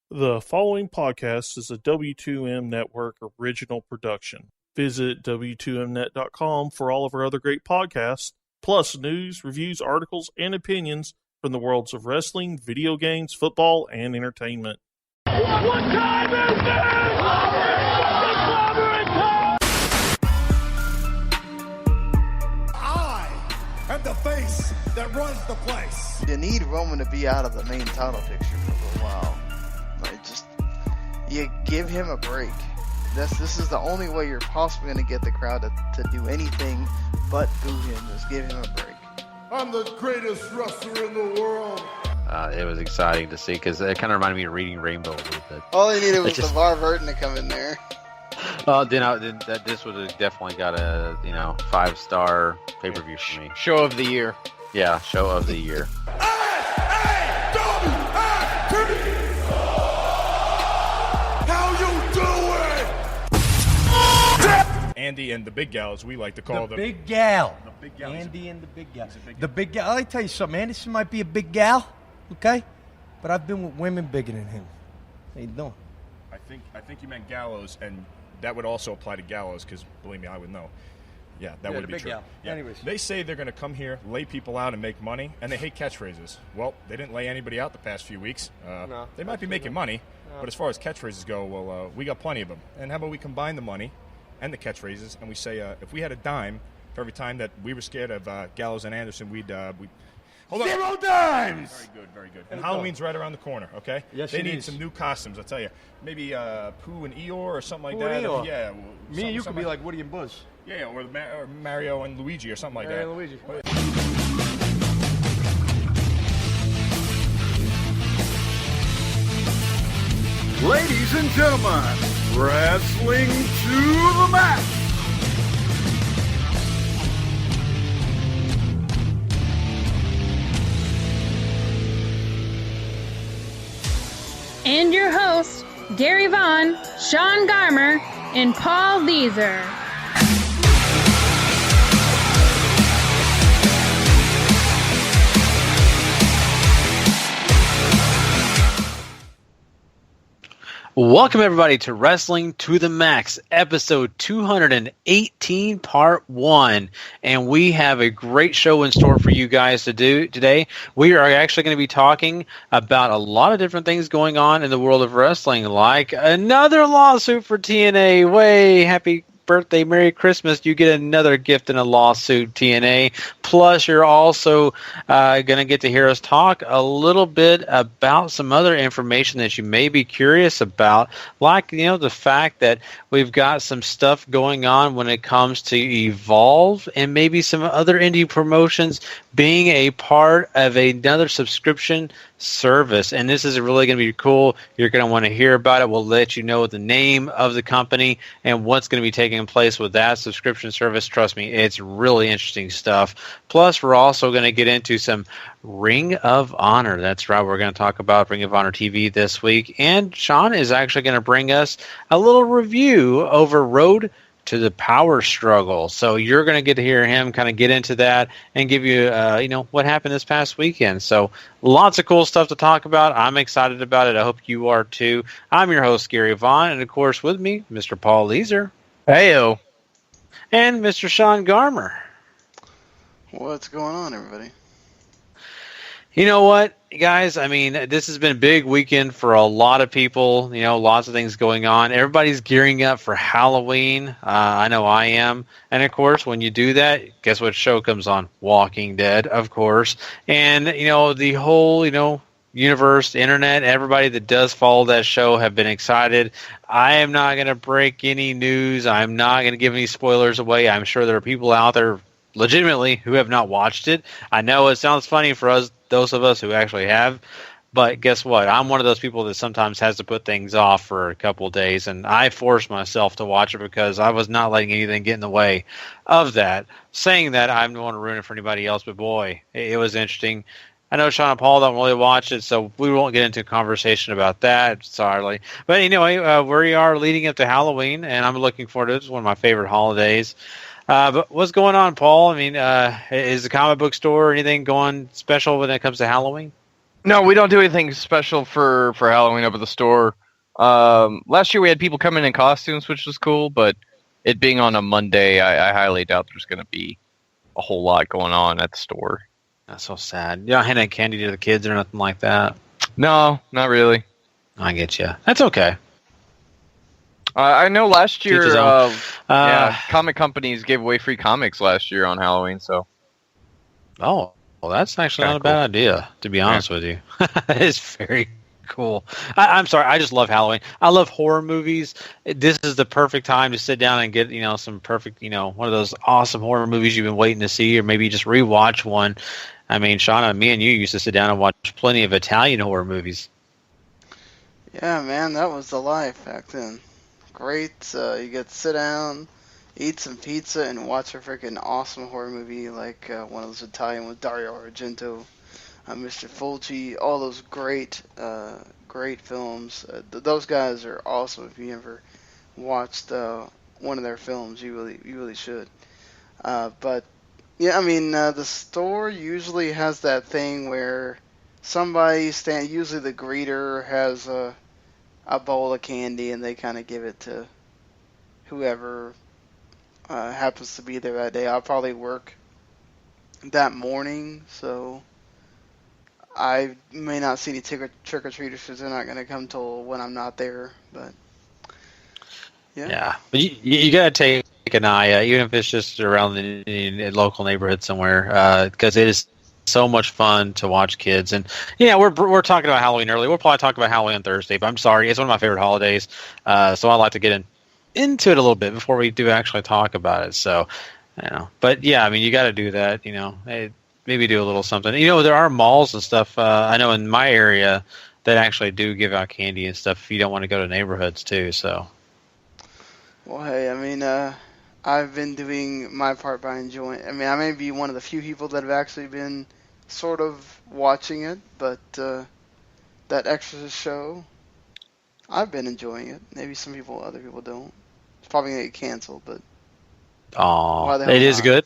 The following podcast is a W2M Network original production. Visit W2Mnet.com for all of our other great podcasts, plus news, reviews, articles, and opinions from the worlds of wrestling, video games, football, and entertainment. What time is it? I am the face that runs the place. You need Roman to be out of the main title picture for a little while. Like, just, you give him a break. This is the only way you're possibly going to get the crowd to do anything but boo him, is give him a break. I'm the greatest wrestler in the world. It was exciting to see because it kind of reminded me of Reading Rainbow a little bit. All he needed was LeVar Burton to come in there. Well, this would have definitely got a 5-star pay-per-view for me. Show of the year. Yeah, show of the year. How you doing? Andy and the big gal, as we like to call them. Big gal. The big gal. Andy and the big gal. The big gal. I'll tell you something. Anderson might be a big gal, okay? But I've been with women bigger than him. How you doing? I think you meant Gallows, and that would also apply to Gallows, because believe me, I would know. Yeah, that would be true. Gal. Yeah. Anyways. They say they're going to come here, lay people out, and make money, and they hate catchphrases. Well, they didn't lay anybody out the past few weeks. No, they might be making money, but as far as catchphrases go, well, we got plenty of them. And how about we combine the money and the catchphrases, and we say if we had a dime for every time that we were scared of Gallows and Anderson, we'd hold on. 0 dimes. Very good, very good. And Halloween's right around the corner, okay? Yes, they it need is. some new costumes, I tell you. Maybe Pooh and Eeyore or something like Pooh and that. Eeyore. Yeah. Me and you could be like Woody and Buzz. Yeah, or Mario and Luigi or something like that. Mario and Luigi. Ladies and gentlemen, wrestling to the max. And your hosts, Gary Vaughn, Sean Garmer, and Paul Leeser. Welcome, everybody, to Wrestling to the Max, episode 218, part 1. And we have a great show in store for you guys to do today. We are actually going to be talking about a lot of different things going on in the world of wrestling, like another lawsuit for TNA. Way happy birthday, Merry Christmas. You get another gift in a lawsuit, TNA. Plus, you're also going to get to hear us talk a little bit about some other information that you may be curious about, like, the fact that we've got some stuff going on when it comes to Evolve and maybe some other indie promotions being a part of another subscription service. And this is really going to be cool. You're going to want to hear about it. We'll let you know the name of the company and what's going to be taking place with that subscription service. Trust me, it's really interesting stuff. Plus, we're also going to get into some Ring of Honor. That's right. We're going to talk about Ring of Honor TV this week. And Sean is actually going to bring us a little review over Road to the Power Struggle. So you're going to get to hear him kind of get into that and give you, what happened this past weekend. So lots of cool stuff to talk about. I'm excited about it. I hope you are too. I'm your host, Gary Vaughn, and of course with me, Mr. Paul Leeser. Heyo. And Mr. Sean Garmer. What's going on, everybody? You know what, guys? I mean, this has been a big weekend for a lot of people. Lots of things going on. Everybody's gearing up for Halloween. I know I am. And, of course, when you do that, guess what show comes on? Walking Dead, of course. And, the whole, universe, the internet, everybody that does follow that show have been excited. I am not going to break any news. I'm not going to give any spoilers away. I'm sure there are people out there legitimately who have not watched it. I know it sounds funny for us, those of us who actually have, but guess what? I'm one of those people that sometimes has to put things off for a couple of days, and I forced myself to watch it because I was not letting anything get in the way of that. Saying that, I don't want to ruin it for anybody else, but boy, it was interesting. I know Sean and Paul don't really watch it, so we won't get into a conversation about that, sorry. But anyway, we are leading up to Halloween, and I'm looking forward to it. It's one of my favorite holidays. But what's going on, Paul? I mean, is the comic book store or anything going special when it comes to Halloween? No, we don't do anything special for Halloween up at the store. Last year we had people come in costumes, which was cool, but it being on a Monday, I highly doubt there's going to be a whole lot going on at the store. That's so sad. You don't hand out candy to the kids or nothing like that? No, not really. I get you. That's okay. I know last year, comic companies gave away free comics last year on Halloween, so. Oh, well, that's actually not a bad idea, to be honest with you. That is very cool. I'm sorry, I just love Halloween. I love horror movies. This is the perfect time to sit down and get, some perfect, one of those awesome horror movies you've been waiting to see, or maybe just rewatch one. I mean, Shauna, me and you used to sit down and watch plenty of Italian horror movies. Yeah, man, that was the life back then. Great. You get to sit down, eat some pizza, and watch a freaking awesome horror movie like one of those Italian with Dario Argento, Mr. Fulci, all those great films. Those guys are awesome. If you ever watched one of their films, you really should. But yeah, I mean, the store usually has that thing where somebody usually the greeter has a bowl of candy, and they kind of give it to whoever happens to be there that day. I'll probably work that morning, so I may not see any trick-or-treaters because they're not going to come till when I'm not there. But yeah. Yeah, but you got to take an eye out, even if it's just around the local neighborhood somewhere, because it is so much fun to watch kids. And yeah, we're talking about Halloween early. We'll probably talk about Halloween on Thursday, but I'm sorry, it's one of my favorite holidays, so I like to get into it a little bit before we do actually talk about it. So, but yeah, I mean, you got to do that. Maybe do a little something. There are malls and stuff. I know in my area that actually do give out candy and stuff if you don't want to go to neighborhoods too. So, well, hey, I mean, I've been doing my part by enjoying. I mean, I may be one of the few people that have actually been sort of watching it, but that Exorcist show, I've been enjoying it. Maybe other people don't. It's probably gonna get canceled, but it is good.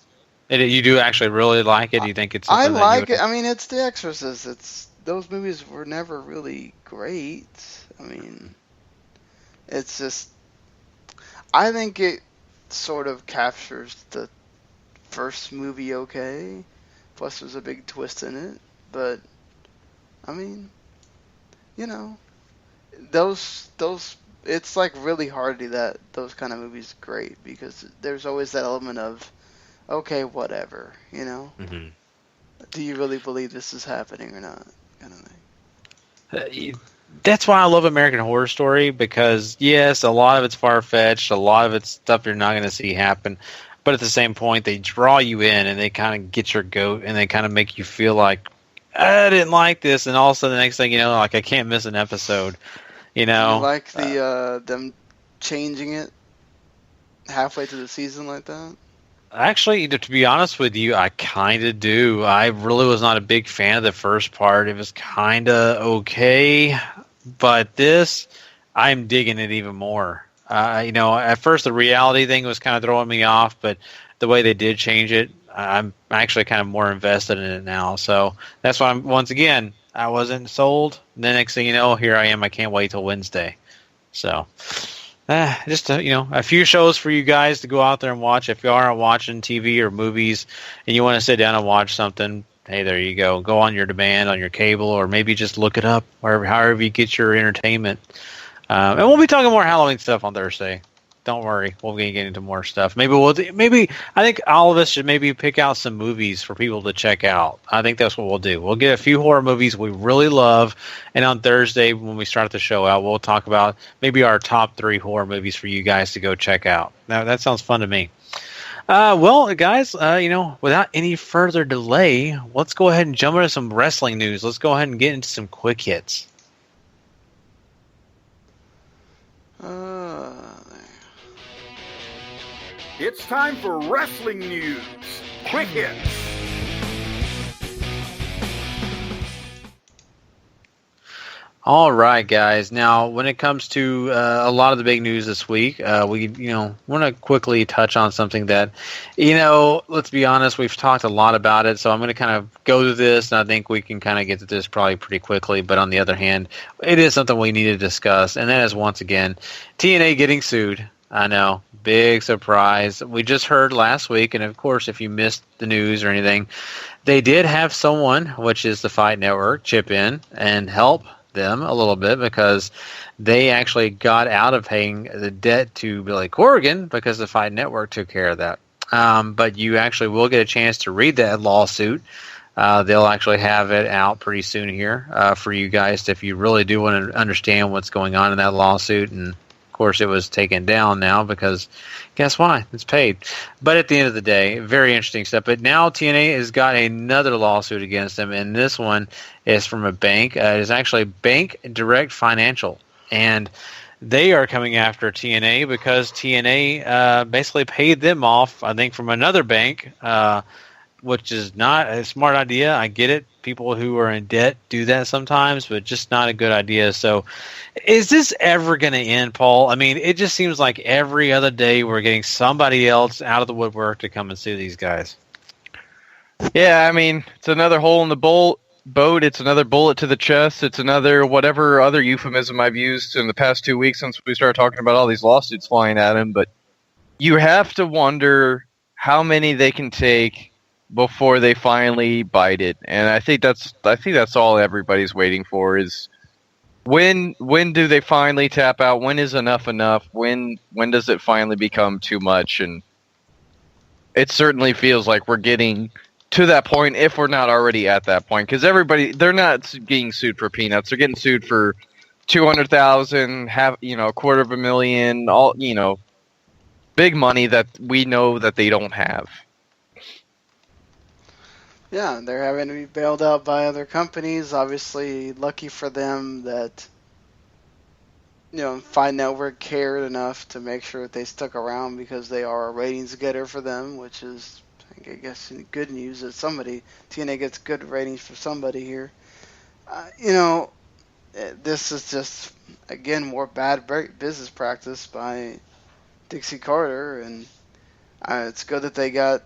You do actually really like it. You think it's? I like it. I mean, it's The Exorcist. Those movies were never really great. I mean, it's just. I think it sort of captures the first movie okay. Plus, there's a big twist in it. But, I mean, those it's like really hard to do those kind of movies great because there's always that element of, okay, whatever, Mm-hmm. Do you really believe this is happening or not, kind of thing. That's why I love American Horror Story, because yes, a lot of it's far-fetched, a lot of it's stuff you're not going to see happen, but at the same point, they draw you in and they kind of get your goat and they kind of make you feel like, I didn't like this, and all of a sudden the next thing you know, like I can't miss an episode, Do you like them changing it halfway through the season like that? Actually, to be honest with you, I kind of do. I really was not a big fan of the first part. It was kind of okay, but this, I'm digging it even more. At first the reality thing was kind of throwing me off, but the way they did change it, I'm actually kind of more invested in it now. So that's why once again, I wasn't sold. And the next thing you know, here I am. I can't wait till Wednesday. So just a few shows for you guys to go out there and watch. If you aren't watching TV or movies and you want to sit down and watch something, hey, there you go. Go on your demand, on your cable, or maybe just look it up however you get your entertainment. And we'll be talking more Halloween stuff on Thursday. Don't worry, we'll get into more stuff. Maybe I think all of us should maybe pick out some movies for people to check out. I think that's what we'll do. We'll get a few horror movies we really love, and on Thursday when we start the show out, we'll talk about maybe our top 3 horror movies for you guys to go check out. Now that sounds fun to me. Well, guys, without any further delay, let's go ahead and jump into some wrestling news. Let's go ahead and get into some quick hits. It's time for wrestling news. Quick hits. All right, guys. Now, when it comes to a lot of the big news this week, we want to quickly touch on something that, let's be honest, we've talked a lot about it. So I'm going to kind of go through this, and I think we can kind of get to this probably pretty quickly. But on the other hand, it is something we need to discuss, and that is once again TNA getting sued. I know, big surprise. We just heard last week, and of course, if you missed the news or anything, they did have someone, which is the Fight Network, chip in and help them a little bit because they actually got out of paying the debt to Billy Corgan because the Fight Network took care of that. But you actually will get a chance to read that lawsuit. They'll actually have it out pretty soon here for you guys if you really do want to understand what's going on in that lawsuit. And of course, it was taken down now because guess why? It's paid. But at the end of the day, very interesting stuff. But now TNA has got another lawsuit against them, and this one is from a bank. It is actually Bank Direct Financial, and they are coming after TNA because TNA basically paid them off, I think, from another bank, which is not a smart idea. I get it. People who are in debt do that sometimes, but just not a good idea. So is this ever going to end, Paul? I mean, it just seems like every other day we're getting somebody else out of the woodwork to come and sue these guys. Yeah, I mean, it's another hole in the boat. It's another bullet to the chest. It's another whatever other euphemism I've used in the past 2 weeks since we started talking about all these lawsuits flying at him. But you have to wonder how many they can take before they finally bite it. And I think that's all everybody's waiting for is when do they finally tap out? When is enough enough? When does it finally become too much? And it certainly feels like we're getting to that point if we're not already at that point, because they're not getting sued for peanuts. They're getting sued for $200,000, $250,000, all, big money that we know that they don't have. Yeah, they're having to be bailed out by other companies. Obviously, lucky for them that, Fight Network cared enough to make sure that they stuck around because they are a ratings getter for them, which is, I guess, good news that TNA gets good ratings for somebody here. This is just, again, more bad business practice by Dixie Carter, and it's good that they got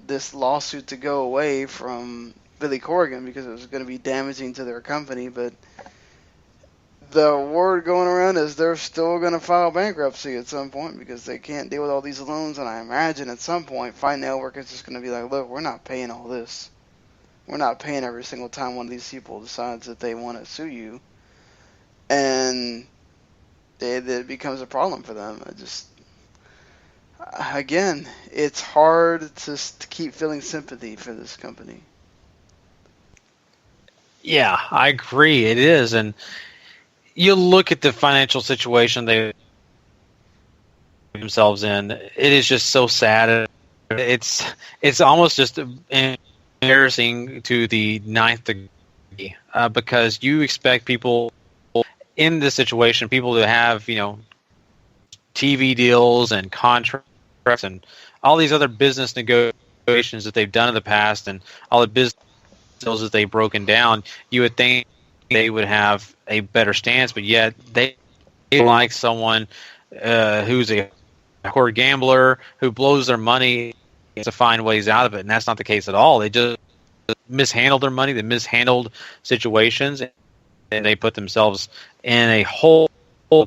this lawsuit to go away from Billy Corgan because it was going to be damaging to their company, but the word going around is they're still going to file bankruptcy at some point because they can't deal with all these loans, and I imagine at some point Fight Network is just going to be like, look, we're not paying all this. We're not paying every single time one of these people decides that they want to sue you, and it becomes a problem for them. Again, it's hard to keep feeling sympathy for this company. Yeah, I agree. It is. And you look at the financial situation they themselves in, it is just so sad. It's almost just embarrassing to the ninth degree because you expect people in this situation, people to have, TV deals and contracts and all these other business negotiations that they've done in the past and all the business deals that they've broken down, you would think they would have a better stance, but yet they like someone who's a hardcore gambler who blows their money to find ways out of it, and that's not the case at all. They just mishandled their money, they mishandled situations, and they put themselves in a hole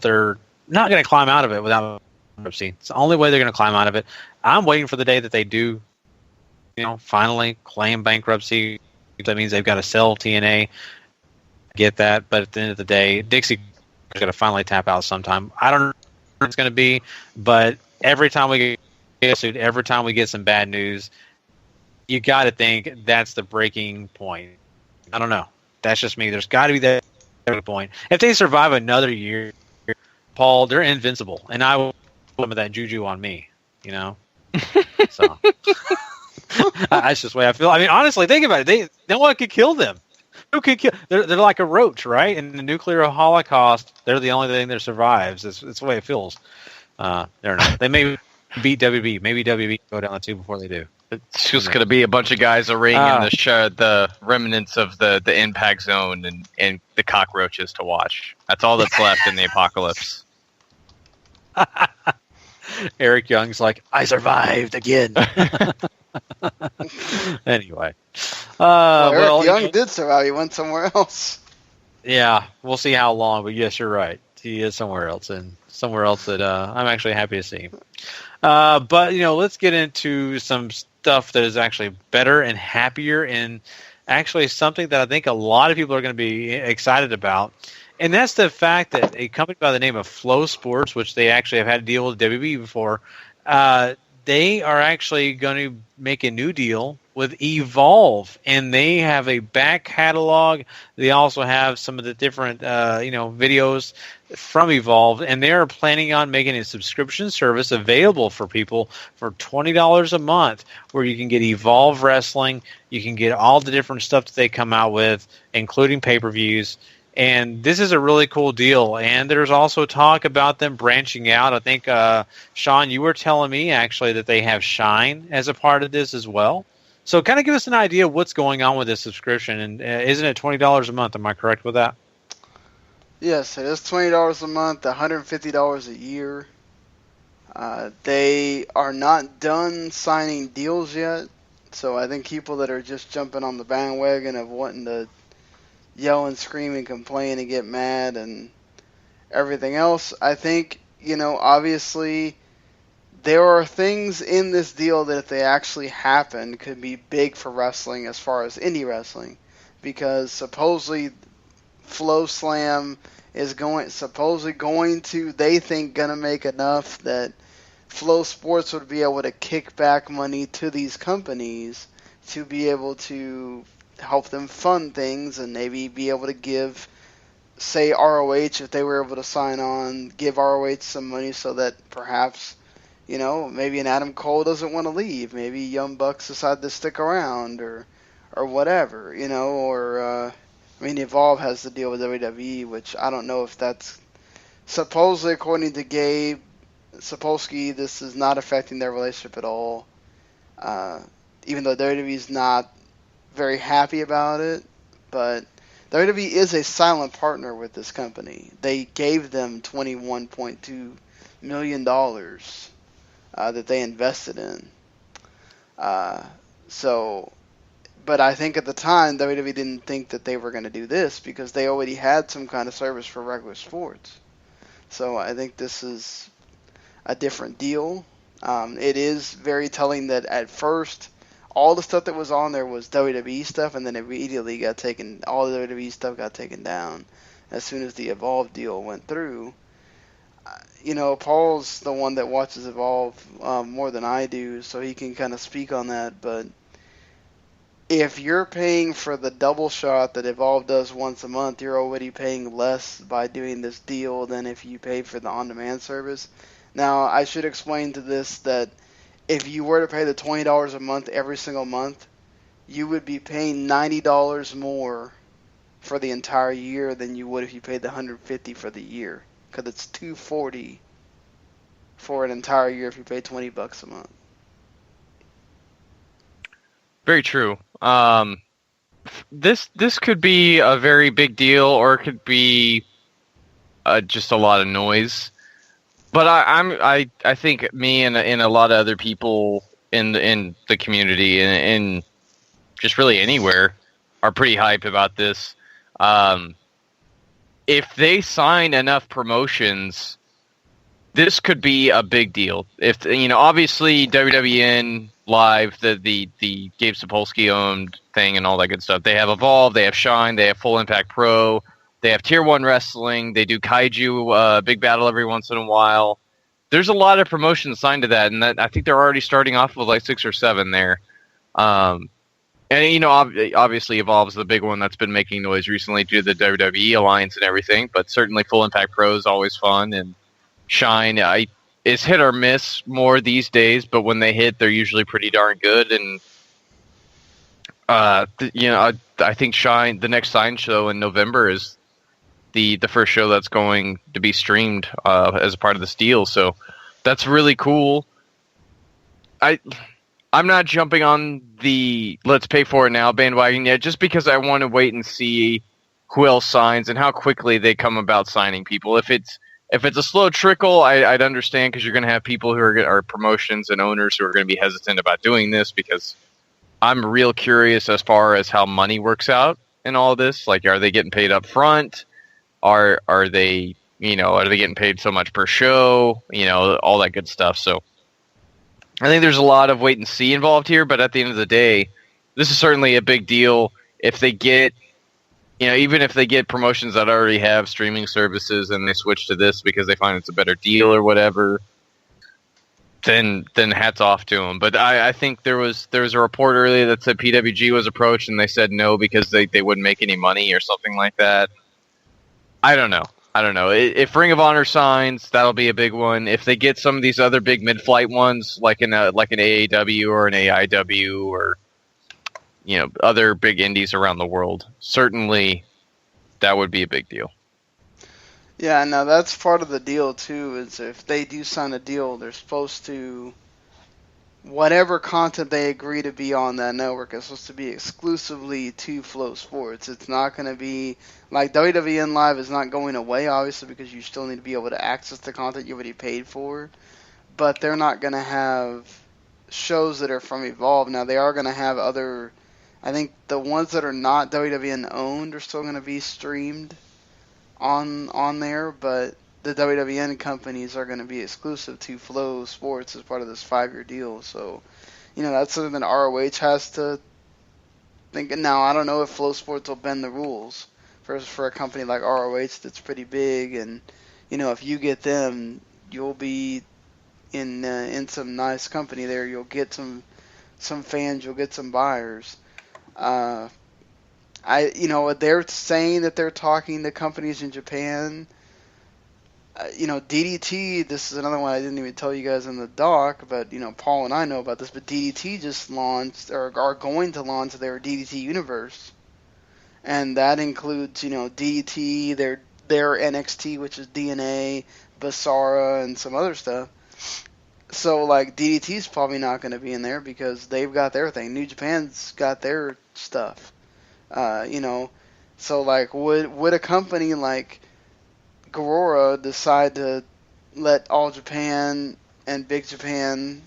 they're not going to climb out of it without bankruptcy. It's the only way they're going to climb out of it. I'm waiting for the day that they do, finally claim bankruptcy. That means they've got to sell TNA. Get that, but at the end of the day, Dixie is going to finally tap out sometime. I don't know what it's going to be, but every time we get sued, every time we get some bad news, you got to think that's the breaking point. I don't know. That's just me. There's got to be that point. If they survive another year, Paul, they're invincible, and I will put some of that juju on me, So that's just the way I feel. I mean, honestly, think about it. No one could kill them. Who could kill? They're like a roach, right? In the nuclear holocaust, they're the only thing that survives. It's the way it feels. They're not. They may beat WB. Maybe WB go down the tube before they do. It's just going to be a bunch of guys arraying in the remnants of the impact zone and the cockroaches to watch. That's all that's left in the apocalypse. Eric Young's like, I survived again. Anyway. Eric Young did survive. He went somewhere else. Yeah, we'll see how long, but yes, you're right. He is somewhere else, and somewhere else that I'm actually happy to see him. But, let's get into some stuff that is actually better and happier, and actually something that I think a lot of people are going to be excited about. And that's the fact that a company by the name of Flo Sports, which they actually have had a deal with WWE before, they are actually going to make a new deal with Evolve, and they have a back catalog. They also have some of the different, videos from Evolve, and they are planning on making a subscription service available for people for $20 a month, where you can get Evolve Wrestling, you can get all the different stuff that they come out with, including pay-per-views. And this is a really cool deal. And there's also talk about them branching out. I think, Sean, you were telling me actually that they have Shine as a part of this as well. So kind of give us an idea of what's going on with this subscription. And isn't it $20 a month? Am I correct with that? Yes, it is $20 a month, $150 a year. They are not done signing deals yet. So I think people that are just jumping on the bandwagon of wanting to yell and scream and complain and get mad and everything else, I think, obviously there are things in this deal that if they actually happen could be big for wrestling as far as indie wrestling, because supposedly FloSlam is going to, they think, gonna make enough that Flo Sports would be able to kick back money to these companies to be able to help them fund things, and maybe be able to give, say, ROH, if they were able to sign on, give ROH some money so that perhaps, maybe an Adam Cole doesn't want to leave. Maybe Young Bucks decide to stick around or whatever, Evolve has the deal with WWE, which I don't know if that's, supposedly, according to Gabe Sapolsky, this is not affecting their relationship at all. Even though WWE's not very happy about it, but WWE is a silent partner with this company. They gave them $21.2 million that they invested in. But I think at the time, WWE didn't think that they were going to do this because they already had some kind of service for regular sports. So I think this is a different deal. It is very telling that at first, all the stuff that was on there was WWE stuff, and then immediately all the WWE stuff got taken down as soon as the Evolve deal went through. Paul's the one that watches Evolve more than I do, so he can kind of speak on that, but if you're paying for the double shot that Evolve does once a month, you're already paying less by doing this deal than if you pay for the on-demand service. Now, I should explain to this that if you were to pay the $20 a month every single month, you would be paying $90 more for the entire year than you would if you paid the $150 for the year, because it's $240 for an entire year if you pay $20 a month. Very true. This could be a very big deal, or it could be just a lot of noise. But I think me and a lot of other people in the community and just really anywhere are pretty hyped about this. If they sign enough promotions, this could be a big deal. If obviously WWN Live, the Gabe Sapolsky owned thing and all that good stuff. They have Evolve, they have Shine, they have Full Impact Pro. They have Tier 1 Wrestling. They do Kaiju Big Battle every once in a while. There's a lot of promotions signed to that, and I think they're already starting off with like 6 or 7 there. And, obviously Evolve's the big one that's been making noise recently due to the WWE Alliance and everything, but certainly Full Impact Pro is always fun, and Shine is hit or miss more these days, but when they hit, they're usually pretty darn good, and I think Shine, the next Shine show in November is the first show that's going to be streamed as a part of this deal, so that's really cool. I I'm not jumping on the let's pay for it now bandwagon yet, just because I want to wait and see who else signs and how quickly they come about signing people. If it's a slow trickle, I'd understand, because you're going to have people who are promotions and owners who are going to be hesitant about doing this, because I'm real curious as far as how money works out in all this. Like, are they getting paid up front? Are they getting paid so much per show? All that good stuff. So I think there's a lot of wait and see involved here, but at the end of the day, this is certainly a big deal. If they get, even if they get promotions that already have streaming services and they switch to this because they find it's a better deal or whatever, then hats off to them. But I think there was a report earlier that said PWG was approached and they said no because they wouldn't make any money or something like that. I don't know. If Ring of Honor signs, that'll be a big one. If they get some of these other big mid-flight ones, like an AAW or an AIW or other big indies around the world, certainly that would be a big deal. Yeah, now that's part of the deal too. Is if they do sign a deal, they're supposed to, whatever content they agree to be on that network is supposed to be exclusively to Flo Sports. It's not going to be like WWN Live is not going away, obviously, because you still need to be able to access the content you already paid for. But they're not going to have shows that are from Evolve. Now they are going to have other. I think the ones that are not WWN owned are still going to be streamed on there, but the WWN companies are going to be exclusive to Flo Sports as part of this 5-year deal. So, that's something that ROH has to think. Now, I don't know if Flo Sports will bend the rules for a company like ROH that's pretty big, and if you get them, you'll be in some nice company there. You'll get some fans, you'll get some buyers. They're saying that they're talking to companies in Japan. DDT, this is another one I didn't even tell you guys in the doc, but, Paul and I know about this, but DDT just launched, or are going to launch their DDT universe. And that includes, DDT, their NXT, which is DNA, Basara, and some other stuff. So, DDT's probably not going to be in there because they've got their thing. New Japan's got their stuff. So would a company like Gorora decide to let All Japan and Big Japan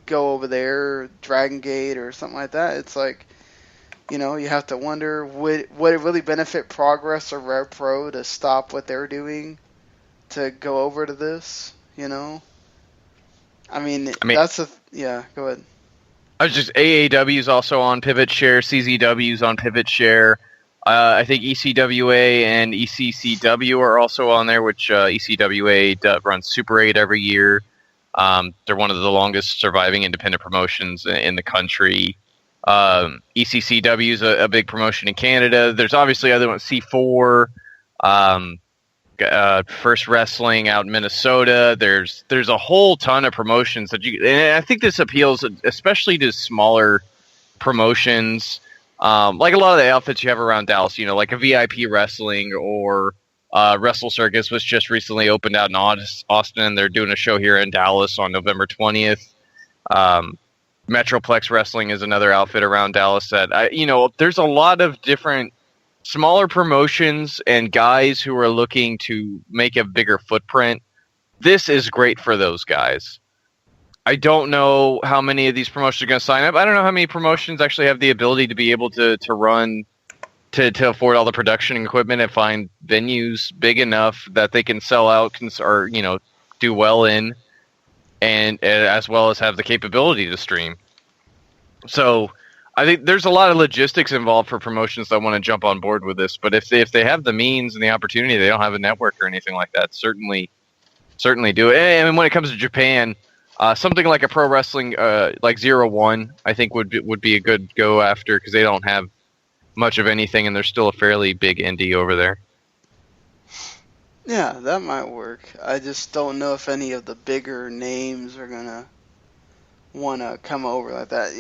go over there, Dragon Gate or something like that? It's you have to wonder, would it really benefit Progress or Rev Pro to stop what they're doing to go over to this? I mean that's yeah. Go ahead. I was just AAW is also on Pivot Share, CZW is on Pivot Share. I think ECWA and ECCW are also on there, which ECWA runs Super 8 every year. They're one of the longest surviving independent promotions in the country. ECCW is a big promotion in Canada. There's obviously other ones, C4, First Wrestling out in Minnesota. There's a whole ton of promotions and I think this appeals especially to smaller promotions, like a lot of the outfits you have around Dallas. Like a VIP Wrestling or Wrestle Circus, was just recently opened out in Austin, and they're doing a show here in Dallas on November 20th. Metroplex Wrestling is another outfit around Dallas that there's a lot of different smaller promotions and guys who are looking to make a bigger footprint. This is great for those guys. I don't know how many of these promotions are going to sign up. I don't know how many promotions actually have the ability to be able to run, to afford all the production equipment and find venues big enough that they can sell out or do well in, and as well as have the capability to stream. So I think there's a lot of logistics involved for promotions that want to jump on board with this. But if they have the means and the opportunity, they don't have a network or anything like that, certainly do it. And when it comes to Japan, something like a pro wrestling like 0-1, I think would be a good go after, because they don't have much of anything and they're still a fairly big indie over there. Yeah, that might work. I just don't know if any of the bigger names are gonna want to come over like that.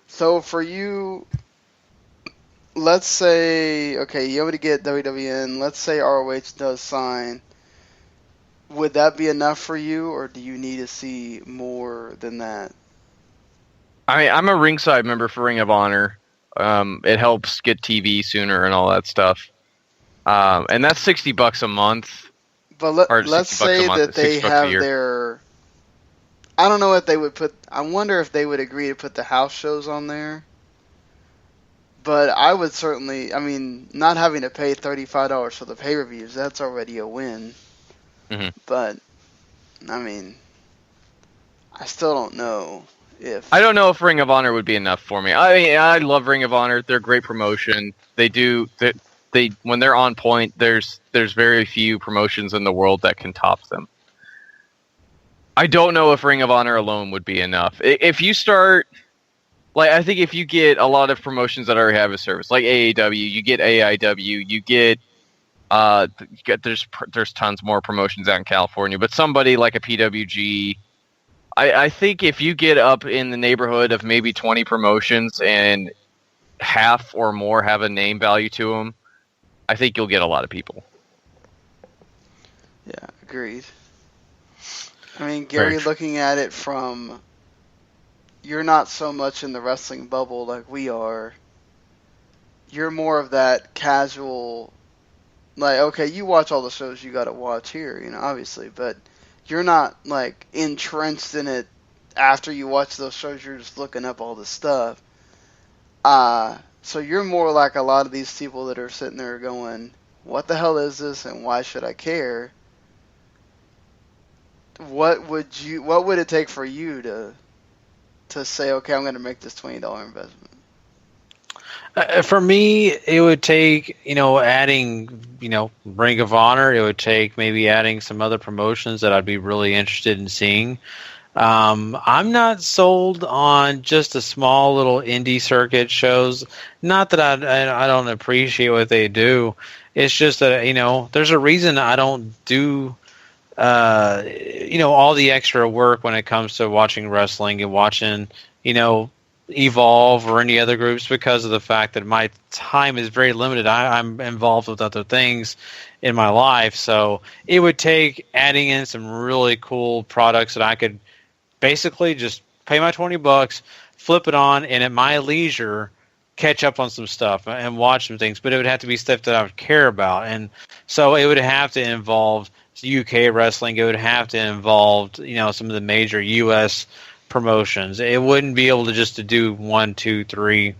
So for you, let's say, okay, you able to get WWN, let's say ROH does sign. Would that be enough for you, or do you need to see more than that? I'm a ringside member for Ring of Honor. It helps get TV sooner and all that stuff. And that's $60 a month. But Or let's 60 bucks a say month, that they 60 bucks a have year. their. I don't know what they would put. I wonder if they would agree to put the house shows on there. But I would certainly. I mean, not having to pay $35 for the pay-per-views, that's already a win. Mhm. But, I mean, I still don't know if. I don't know if Ring of Honor would be enough for me. I mean, I love Ring of Honor. They're a great promotion. They when they're on point, there's very few promotions in the world that can top them. I don't know if Ring of Honor alone would be enough. If you start, like, I think if you get a lot of promotions that already have a service, like AAW, you get AIW, you get there's tons more promotions out in California, but somebody like a PWG, I think if you get up in the neighborhood of maybe 20 promotions and half or more have a name value to them, I think you'll get a lot of people. Yeah, agreed. I mean, Gary, looking at it from. You're not so much in the wrestling bubble like we are. You're more of that casual. Like, okay, you watch all the shows you gotta watch here, obviously, but you're not, like, entrenched in it after you watch those shows. You're just looking up all the stuff. So you're more like a lot of these people that are sitting there going, what the hell is this and why should I care? What would it take for you to say, okay, I'm going to make this $20 investment? For me, it would take, adding, Ring of Honor. It would take maybe adding some other promotions that I'd be really interested in seeing. I'm not sold on just the small little indie circuit shows. Not that I don't appreciate what they do. It's just that, there's a reason I don't do, all the extra work when it comes to watching wrestling and watching, Evolve or any other groups, because of the fact that my time is very limited. I'm involved with other things in my life. So it would take adding in some really cool products that I could basically just pay my $20, flip it on, and at my leisure, catch up on some stuff and watch some things. But it would have to be stuff that I would care about. And so it would have to involve UK wrestling. It would have to involve, some of the major US promotions. It wouldn't be able to do 1, 2, 3.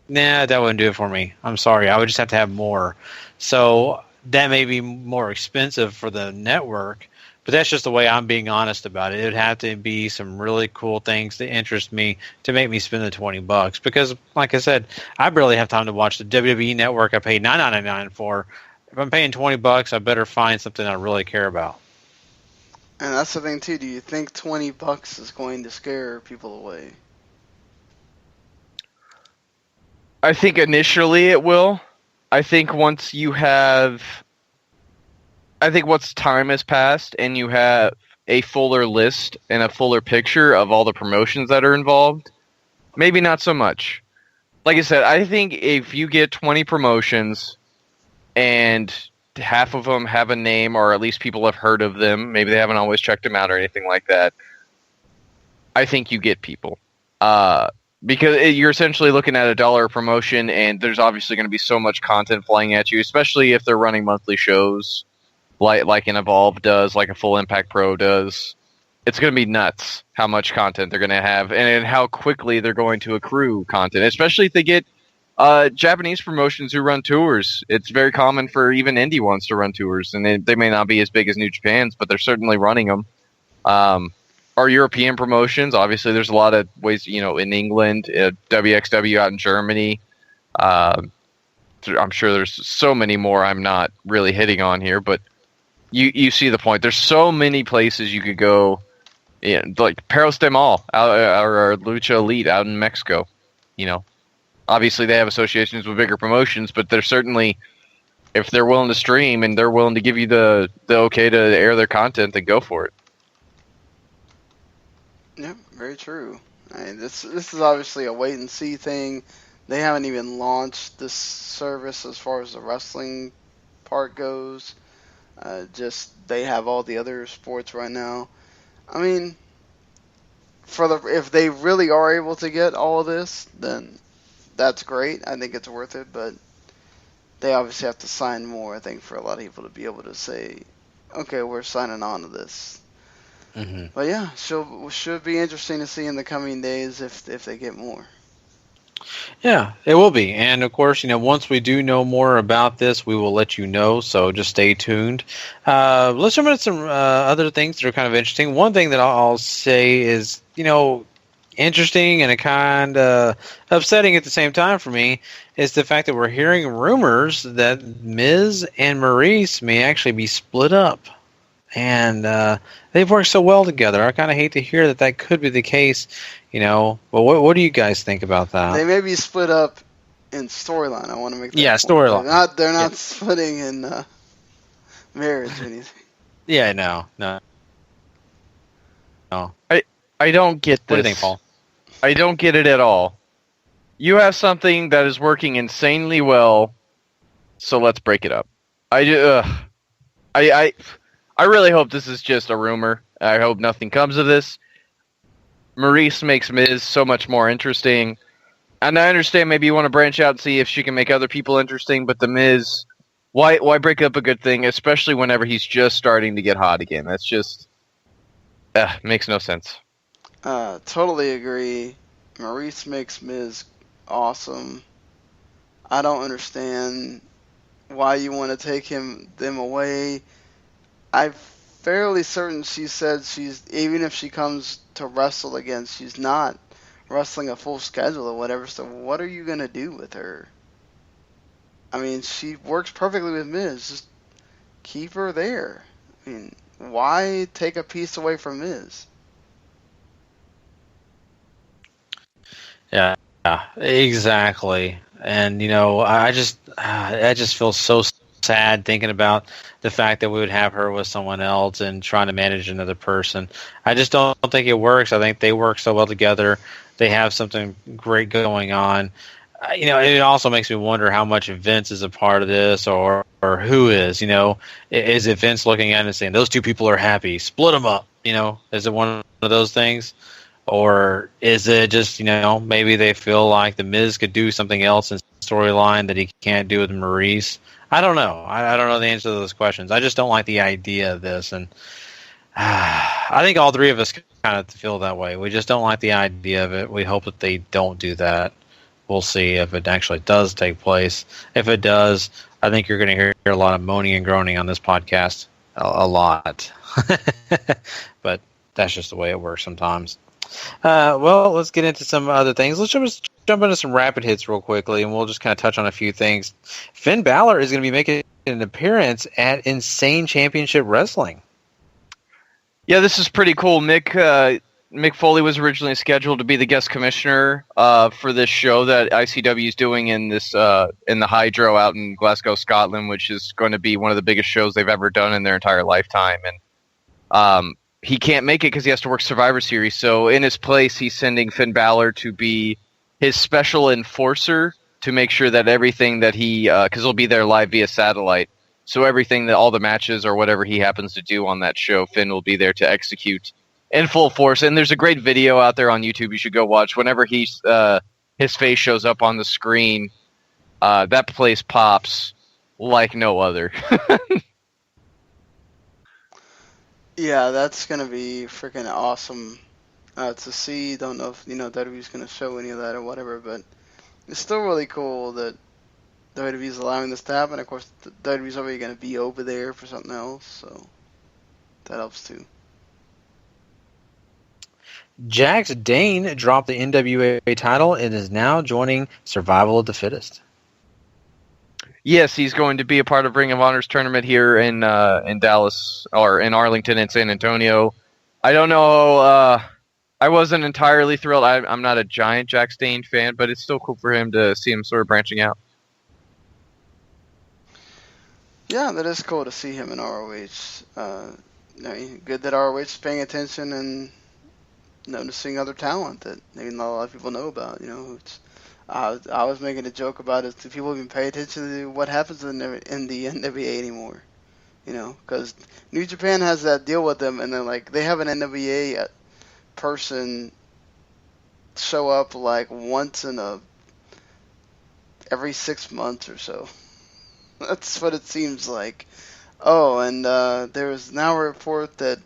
Nah, that wouldn't do it for me. I'm sorry. I would just have to have more. So that may be more expensive for the network, but that's just the way I'm being honest about it. It would have to be some really cool things to interest me to make me spend the $20. Because, like I said, I barely have time to watch the WWE Network I paid $9.99 for. If I'm paying $20, I better find something I really care about. And that's the thing too. Do you think $20 is going to scare people away? I think initially it will. I think once time has passed and you have a fuller list and a fuller picture of all the promotions that are involved, maybe not so much. Like I said, I think if you get 20 promotions and half of them have a name, or at least people have heard of them, maybe they haven't always checked them out or anything like that, I think you get people. Because you're essentially looking at $1 promotion, and there's obviously going to be so much content flying at you, especially if they're running monthly shows, like an Evolve does, like a Full Impact Pro does. It's going to be nuts how much content they're going to have, and how quickly they're going to accrue content, especially if they get Japanese promotions who run tours. It's very common for even indie ones to run tours, and they may not be as big as New Japan's, but they're certainly running them. Our European promotions, obviously, there's a lot of ways, in England, WXW out in Germany. I'm sure there's so many more I'm not really hitting on here, but you see the point. There's so many places you could go, like Perros de Mal, or Lucha Elite out in Mexico. Obviously they have associations with bigger promotions, but they're certainly, if they're willing to stream and they're willing to give you the okay to air their content, then go for it. Yep, very true. I mean, this is obviously a wait and see thing. They haven't even launched this service as far as the wrestling part goes. Just they have all the other sports right now. I mean, if they really are able to get all of this, then that's great. I think it's worth it, but they obviously have to sign more, I think, for a lot of people to be able to say, okay, we're signing on to this. Mm-hmm. But yeah, should be interesting to see in the coming days if they get more. Yeah, it will be. And of course, once we do know more about this, we will let you know. So just stay tuned. Let's jump into some other things that are kind of interesting. One thing that I'll say is, interesting and a kind of upsetting at the same time for me is the fact that we're hearing rumors that Miz and Maryse may actually be split up. And they've worked so well together. I kind of hate to hear that could be the case, But what do you guys think about that? They may be split up in storyline. I want to make that point. Storyline. They're not splitting in marriage or anything. Yeah, no. I don't get this. What do you think, Paul? I don't get it at all. You have something that is working insanely well, so let's break it up. I really hope this is just a rumor. I hope nothing comes of this. Maryse makes Miz so much more interesting. And I understand maybe you want to branch out and see if she can make other people interesting, but the Miz, why break up a good thing, especially whenever he's just starting to get hot again? That's just makes no sense. Totally agree. Maryse makes Miz awesome. I don't understand why you want to take them away. I'm fairly certain she said even if she comes to wrestle again, she's not wrestling a full schedule or whatever. So what are you going to do with her? I mean, she works perfectly with Miz. Just keep her there. I mean, why take a piece away from Miz? Yeah, exactly. And I just feel so sad thinking about the fact that we would have her with someone else and trying to manage another person. I just don't think it works. I think they work so well together. They have something great going on. It also makes me wonder how much Vince is a part of this, or who is. Is it Vince looking at it and saying those two people are happy, split them up? Is it one of those things? Or is it just, maybe they feel like the Miz could do something else in storyline that he can't do with Maryse? I don't know. I don't know the answer to those questions. I just don't like the idea of this. And I think all three of us kind of feel that way. We just don't like the idea of it. We hope that they don't do that. We'll see if it actually does take place. If it does, I think you're going to hear a lot of moaning and groaning on this podcast. A lot. But that's just the way it works sometimes. Well, let's get into some other things. Let's just jump into some rapid hits real quickly, and we'll just kind of touch on a few things. Finn Balor is going to be making an appearance at Insane Championship Wrestling. Yeah, this is pretty cool. Mick Foley was originally scheduled to be the guest commissioner for this show that ICW is doing in this in the Hydro out in Glasgow, Scotland, which is going to be one of the biggest shows they've ever done in their entire lifetime. And he can't make it because he has to work Survivor Series. So in his place, he's sending Finn Balor to be his special enforcer to make sure that everything that because he'll be there live via satellite. So everything that all the matches or whatever he happens to do on that show, Finn will be there to execute in full force. And there's a great video out there on YouTube you should go watch. Whenever his face shows up on the screen, that place pops like no other. Yeah, that's going to be freaking awesome to see. Don't know if, WWE's going to show any of that or whatever, but it's still really cool that WWE's allowing this to happen. Of course, WWE's already going to be over there for something else, so that helps too. Jax Dane dropped the NWA title and is now joining Survival of the Fittest. Yes, he's going to be a part of Ring of Honor's tournament here in Dallas, or in Arlington and San Antonio. I don't know. I wasn't entirely thrilled. I'm not a giant Jax Dane fan, but it's still cool for him to see him sort of branching out. Yeah, that is cool to see him in ROH. Good that ROH is paying attention and noticing other talent that maybe not a lot of people know about. I was making a joke about it. Do people even pay attention to what happens in the NWA anymore? Because New Japan has that deal with them, and then they have an NWA person show up like once in every 6 months or so. That's what it seems like. Oh, and there is now a report that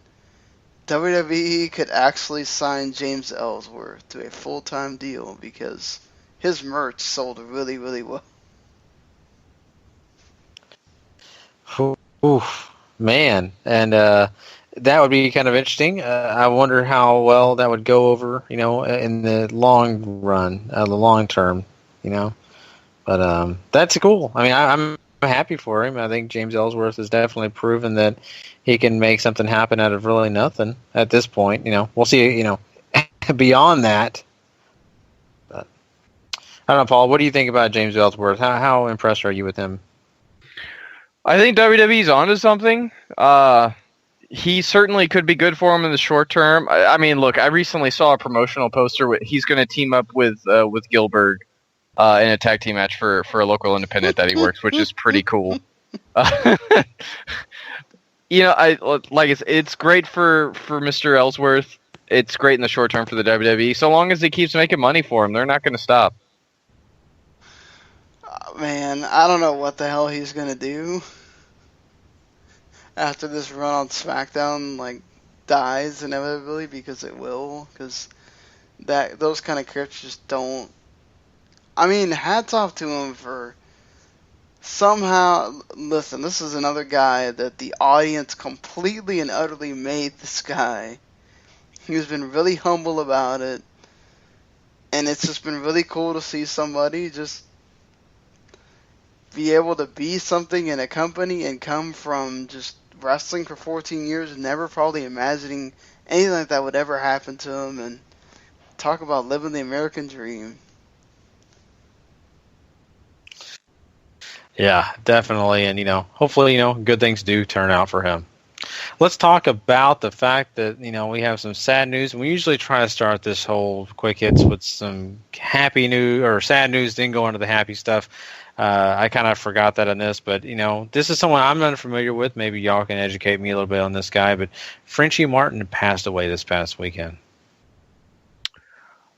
WWE could actually sign James Ellsworth to a full-time deal because his merch sold really, really well. Oof, man, and that would be kind of interesting. I wonder how well that would go over, in the long run, the long term, But that's cool. I mean, I'm happy for him. I think James Ellsworth has definitely proven that he can make something happen out of really nothing at this point. We'll see, beyond that. But I don't know, Paul, what do you think about James Ellsworth? How impressed are you with him? I think WWE's onto something. He certainly could be good for him in the short term. I mean, look, I recently saw a promotional poster. He's going to team up with Gilbert in a tag team match for a local independent that he works, which is pretty cool. It's great for Mr. Ellsworth. It's great in the short term for the WWE. So long as he keeps making money for him, they're not going to stop. Man, I don't know what the hell he's gonna do after this run on SmackDown dies inevitably, because it will. Because those kind of characters just don't. I mean, hats off to him for somehow. Listen, this is another guy that the audience completely and utterly made this guy. He's been really humble about it, and it's just been really cool to see somebody just be able to be something in a company and come from just wrestling for 14 years, never probably imagining anything like that would ever happen to him, and talk about living the American dream. Yeah, definitely. And, hopefully, good things do turn out for him. Let's talk about the fact that, we have some sad news. We usually try to start this whole quick hits with some happy news or sad news, then go into the happy stuff. I kind of forgot that on this, but, this is someone I'm unfamiliar with. Maybe y'all can educate me a little bit on this guy, but Frenchie Martin passed away this past weekend.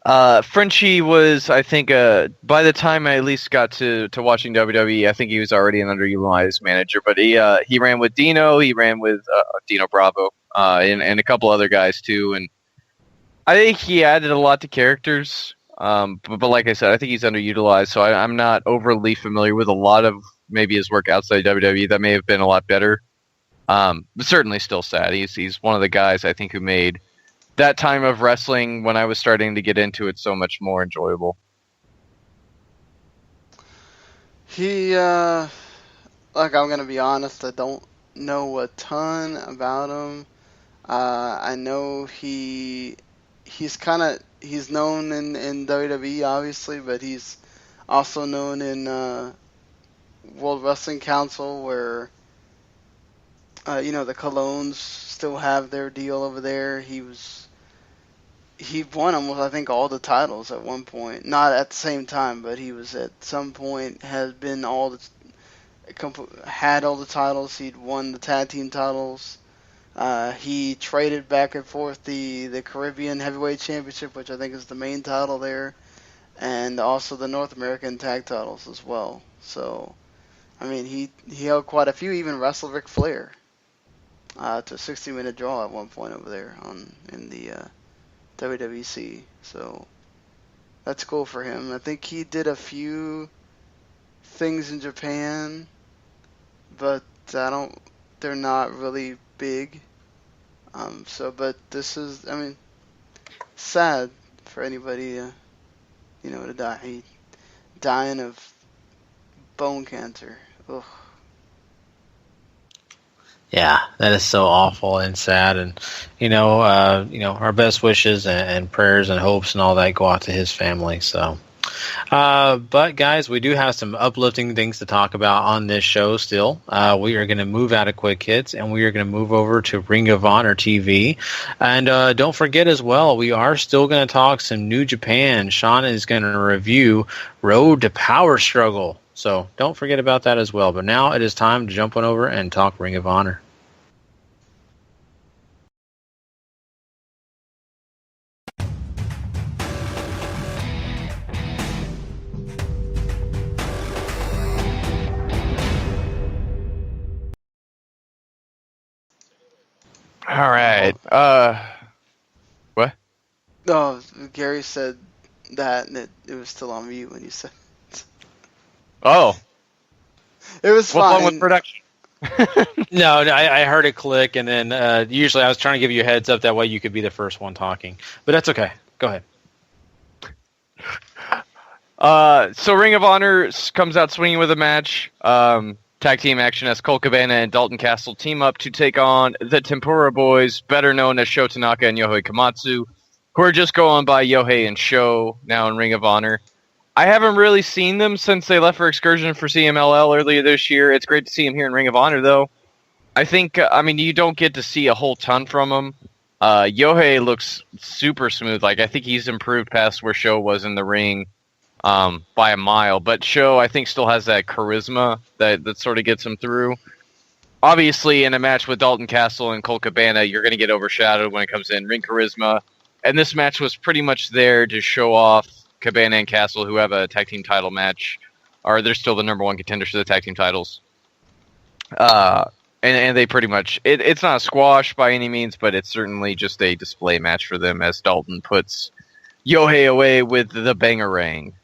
Frenchie was, I think, by the time I at least got to watching WWE, I think he was already an underutilized manager, but he ran with Dino, he ran with Dino Bravo, and a couple other guys too, and I think he added a lot to characters. But like I said, I think he's underutilized, so I'm not overly familiar with a lot of maybe his work outside WWE that may have been a lot better. But certainly still sad. He's one of the guys I think who made that time of wrestling when I was starting to get into it so much more enjoyable. I'm gonna be honest, I don't know a ton about him. I know he's known in WWE, obviously, but he's also known in World Wrestling Council, where the Colognes still have their deal over there. He won almost, I think, all the titles at one point. Not at the same time, but he was at some point had all the titles. He'd won the tag team titles. He traded back and forth the Caribbean Heavyweight Championship, which I think is the main title there, and also the North American tag titles as well. So, I mean, he held quite a few, even wrestled Ric Flair to a 60-minute draw at one point over there in the WWC. So, that's cool for him. I think he did a few things in Japan, but they're not really big. But this is, sad for anybody, to die. Dying of bone cancer. Ugh. Yeah, that is so awful and sad, and our best wishes and prayers and hopes and all that go out to his family. So, but guys, we do have some uplifting things to talk about on this show. Still, we are going to move out of Quick Hits, and we are going to move over to Ring of Honor TV. And don't forget as well, we are still going to talk some New Japan. Sean is going to review Road to Power Struggle. So don't forget about that as well. But now it is time to jump on over and talk Ring of Honor. All right. What? Oh, Gary said that, and it was still on mute when you said it. Oh. It was What's wrong fine. with production? No, I heard it click, and then usually I was trying to give you a heads up. That way you could be the first one talking. But that's okay. Go ahead. So Ring of Honor comes out swinging with a match. Tag team action as Colt Cabana and Dalton Castle team up to take on the Tempura Boys, better known as Sho Tanaka and Yohei Komatsu, who are just going by Yohei and Sho now in Ring of Honor. I haven't really seen them since they left for Excursion for CMLL earlier this year. It's great to see them here in Ring of Honor, though. I think, you don't get to see a whole ton from them. Yohei looks super smooth. Like, I think he's improved past where Sho was in the ring by a mile. But Sho, I think, still has that charisma that sort of gets him through. Obviously, in a match with Dalton Castle and Colt Cabana, you're going to get overshadowed when it comes in ring charisma. And this match was pretty much there to show off Cabana and Castle, who have a tag team title match, or they're still the number one contenders for the tag team titles. And they pretty much, it's not a squash by any means, but it's certainly just a display match for them as Dalton puts Yohei away with the bangerang.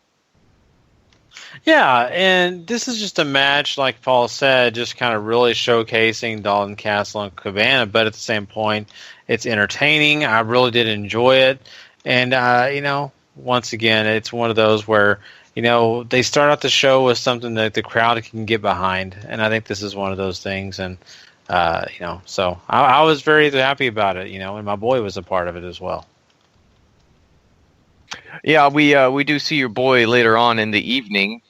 Yeah, and this is just a match, like Paul said, just kind of really showcasing Dalton Castle and Cabana, but at the same point, it's entertaining. I really did enjoy it. And, once again, it's one of those where, they start out the show with something that the crowd can get behind. And I think this is one of those things. And, so I was very happy about it, and my boy was a part of it as well. Yeah, we do see your boy later on in the evening.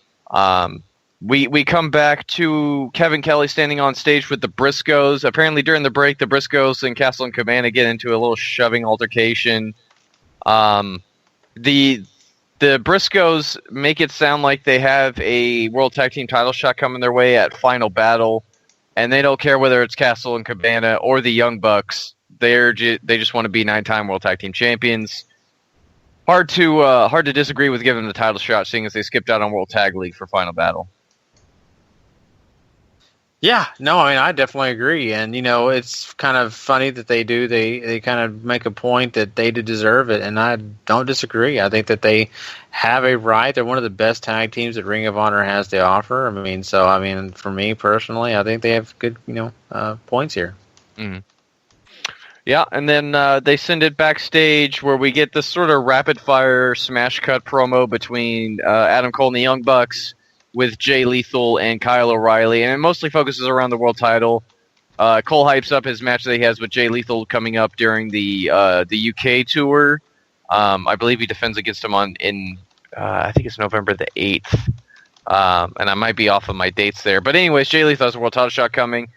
We come back to Kevin Kelly standing on stage with the Briscoes. Apparently during the break, the Briscoes and Castle and Cabana get into a little shoving altercation. The Briscoes make it sound like they have a World Tag Team title shot coming their way at Final Battle, and they don't care whether it's Castle and Cabana or the Young Bucks. They just want to be 9-time World Tag Team champions. Hard to disagree with giving them the title shot, seeing as they skipped out on World Tag League for Final Battle. Yeah, no, I definitely agree, and it's kind of funny that they do. They kind of make a point that they deserve it, and I don't disagree. I think that they have a right. They're one of the best tag teams that Ring of Honor has to offer. For me personally, I think they have good points here. Mm-hmm. Yeah, and then they send it backstage where we get this sort of rapid-fire smash cut promo between Adam Cole and the Young Bucks with Jay Lethal and Kyle O'Reilly, and it mostly focuses around the world title. Cole hypes up his match that he has with Jay Lethal coming up during the UK tour. I believe he defends against him I think it's November the 8th, and I might be off of my dates there. But anyways, Jay Lethal has a world title shot coming.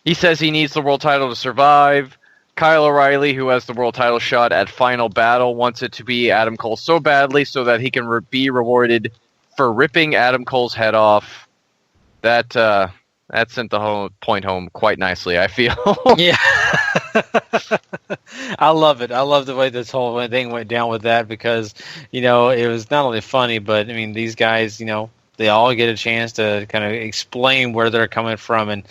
He says he needs the world title to survive. Kyle O'Reilly, who has the world title shot at Final Battle, wants it to be Adam Cole so badly so that he can be rewarded for ripping Adam Cole's head off. That sent the point home quite nicely, I feel. Yeah. I love it. I love the way this whole thing went down with that because, it was not only funny, but, these guys, they all get a chance to kind of explain where they're coming from. And,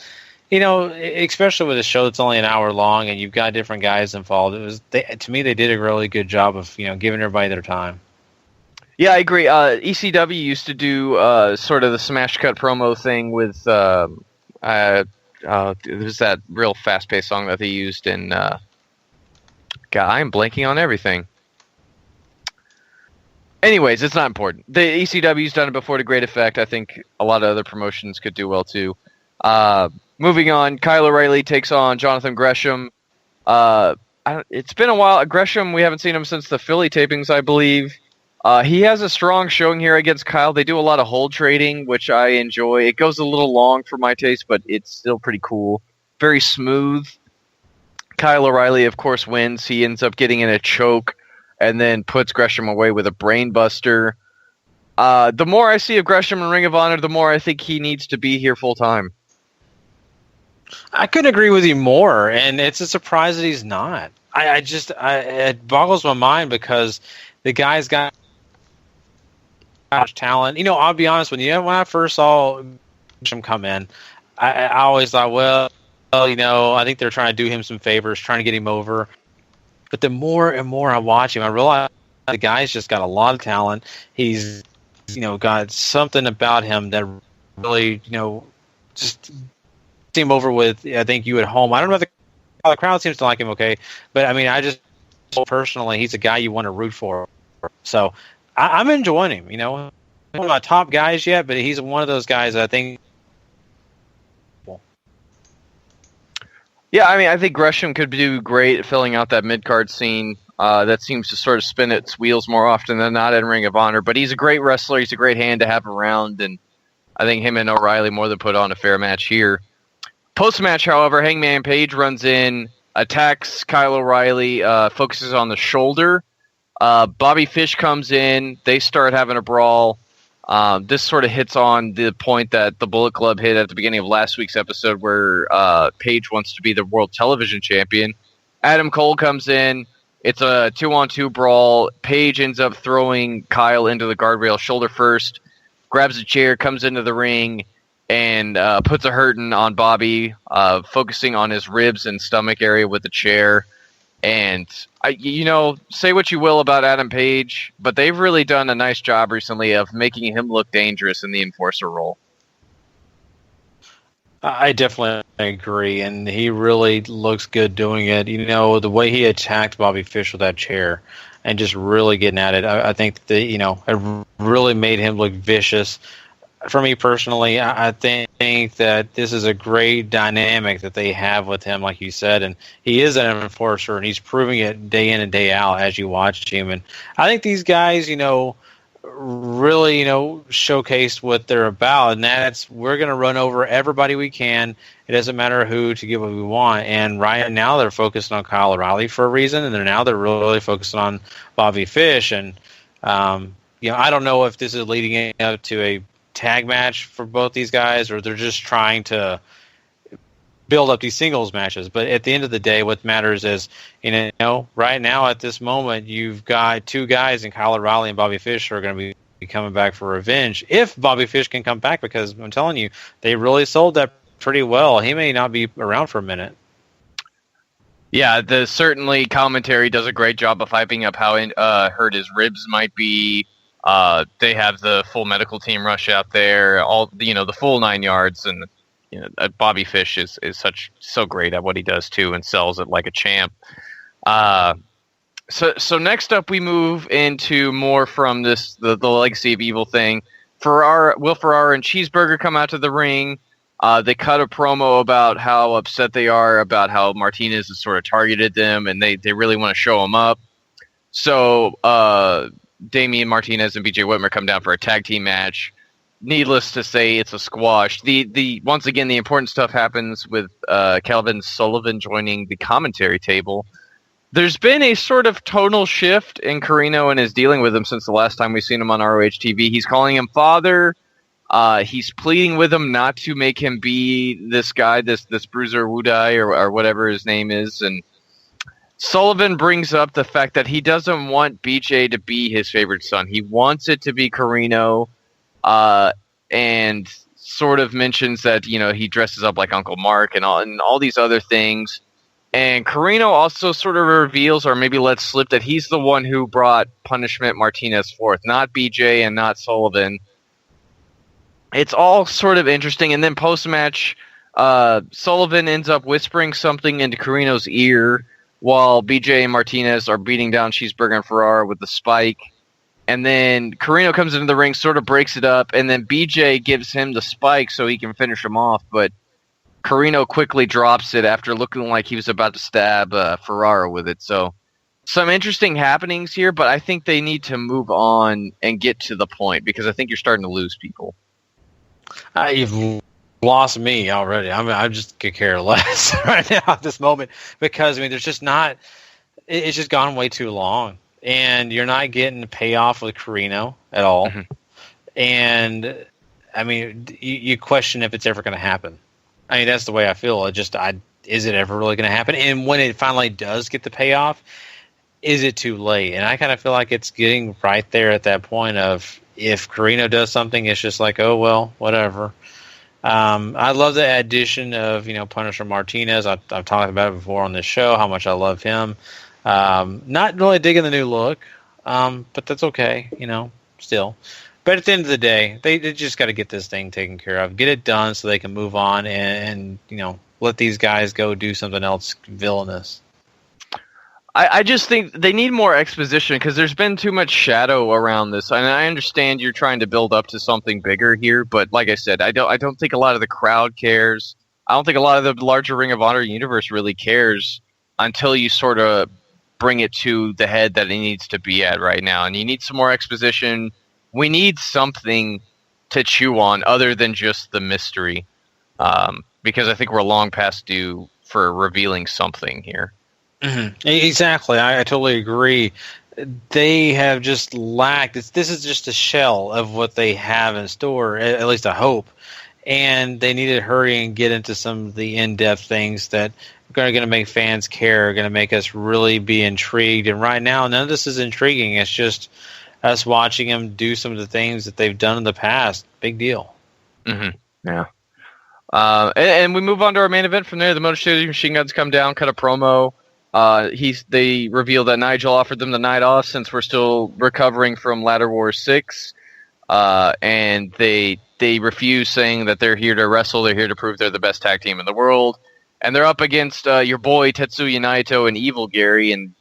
especially with a show that's only an hour long and you've got different guys involved, to me, they did a really good job of, giving everybody their time. Yeah, I agree. ECW used to do sort of the smash cut promo thing with there's that real fast paced song that they used in. God, I'm blanking on everything. Anyways, it's not important. The ECW's done it before to great effect. I think a lot of other promotions could do well too. Moving on, Kyle O'Reilly takes on Jonathan Gresham. It's been a while. Gresham, we haven't seen him since the Philly tapings, I believe. He has a strong showing here against Kyle. They do a lot of hold trading, which I enjoy. It goes a little long for my taste, but it's still pretty cool. Very smooth. Kyle O'Reilly, of course, wins. He ends up getting in a choke and then puts Gresham away with a brain buster. The more I see of Gresham in Ring of Honor, the more I think he needs to be here full time. I couldn't agree with you more, and it's a surprise that he's not. It boggles my mind because the guy's got much talent. I'll be honest with you. When I first saw him come in, I always thought, well, I think they're trying to do him some favors, trying to get him over. But the more and more I watch him, I realize the guy's just got a lot of talent. He's, got something about him that really, just seem over with, I think, you at home. I don't know if the crowd seems to like him okay, but, I just personally, he's a guy you want to root for. So I'm enjoying him, One of my top guys yet, but he's one of those guys that I think. Yeah, I think Gresham could do great at filling out that mid-card scene. That seems to sort of spin its wheels more often than not in Ring of Honor. But he's a great wrestler. He's a great hand to have around. And I think him and O'Reilly more than put on a fair match here. Post-match, however, Hangman Page runs in, attacks Kyle O'Reilly, focuses on the shoulder. Bobby Fish comes in. They start having a brawl. This sort of hits on the point that the Bullet Club hit at the beginning of last week's episode where Page wants to be the world television champion. Adam Cole comes in. It's a 2-on-2 brawl. Page ends up throwing Kyle into the guardrail shoulder first, grabs a chair, comes into the ring, and puts a hurting on Bobby, focusing on his ribs and stomach area with the chair. And, say what you will about Adam Page, but they've really done a nice job recently of making him look dangerous in the enforcer role. I definitely agree, and he really looks good doing it. The way he attacked Bobby Fish with that chair and just really getting at it, I think that, it really made him look vicious. For me personally, I think that this is a great dynamic that they have with him, like you said, and he is an enforcer, and he's proving it day in and day out as you watch him. And I think these guys, really, showcased what they're about, and that's we're going to run over everybody we can. It doesn't matter who to get what we want. And right now they're focused on Kyle O'Reilly for a reason, and they're really focused on Bobby Fish. And I don't know if this is leading up to a tag match for both these guys, or they're just trying to build up these singles matches. But at the end of the day, what matters is, right now at this moment, you've got two guys in Kyle O'Reilly and Bobby Fish who are going to be coming back for revenge. If Bobby Fish can come back, because I'm telling you, they really sold that pretty well. He may not be around for a minute. Yeah, certainly commentary does a great job of hyping up how hurt his ribs might be. They have the full medical team rush out there, all the full 9 yards, and Bobby Fish is so great at what he does too, and sells it like a champ. So next up we move into more from the Legacy of Evil thing. Will Ferrara and Cheeseburger come out to the ring. They cut a promo about how upset they are about how Martinez has sort of targeted them, and they really want to show him up. So Damian Martinez and BJ Whitmer come down for a tag team match. Needless to say, it's a squash. Once again, the important stuff happens with Calvin Sullivan joining the commentary table. There's been a sort of tonal shift in Carino and his dealing with him since the last time we've seen him on ROH TV. He's calling him father. He's pleading with him not to make him be this guy, this Bruiser Wudai or whatever his name is. And Sullivan brings up the fact that he doesn't want BJ to be his favorite son. He wants it to be Carino, and sort of mentions that, he dresses up like Uncle Mark and all these other things. And Carino also sort of reveals, or maybe lets slip, that he's the one who brought Punishment Martinez forth, not BJ and not Sullivan. It's all sort of interesting. And then post-match, Sullivan ends up whispering something into Carino's ear, while BJ and Martinez are beating down Cheeseburger and Ferrara with the spike. And then Carino comes into the ring, sort of breaks it up, and then BJ gives him the spike so he can finish him off, but Carino quickly drops it after looking like he was about to stab Ferrara with it. So some interesting happenings here, but I think they need to move on and get to the point, because I think you're starting to lose people. You've lost me already. I just could care less right now at this moment, because there's just not. It's just gone way too long, and you're not getting the payoff with Carino at all. Mm-hmm. And you question if it's ever going to happen. That's the way I feel. Is it ever really going to happen? And when it finally does get the payoff, is it too late? And I kind of feel like it's getting right there at that point of, if Carino does something, it's just like, oh well, whatever. I love the addition of Punisher Martinez. I've talked about it before on this show how much I love him. Not really digging the new look, but that's okay. Still. But at the end of the day, they just got to get this thing taken care of, get it done, so they can move on and let these guys go do something else villainous. I just think they need more exposition because there's been too much shadow around this. And I understand you're trying to build up to something bigger here, but like I said, I don't think a lot of the crowd cares. I don't think a lot of the larger Ring of Honor universe really cares until you sort of bring it to the head that it needs to be at right now. And you need some more exposition. We need something to chew on other than just the mystery, because I think we're long past due for revealing something here. Mm-hmm. Exactly. I totally agree. They have just lacked. This is just a shell of what they have in store, at least I hope. And they need to hurry and get into some of the in-depth things that are going to make fans care, are going to make us really be intrigued. And right now, none of this is intriguing. It's just us watching them do some of the things that they've done in the past. Big deal. Mm-hmm. Yeah. And we move on to our main event from there. The Motor City Machine Guns come down, cut a promo. They reveal that Nigel offered them the night off since we're still recovering from Ladder War 6. And they refuse, saying that they're here to wrestle. They're here to prove they're the best tag team in the world. And they're up against your boy Tetsuya Naito and Evil Gary. And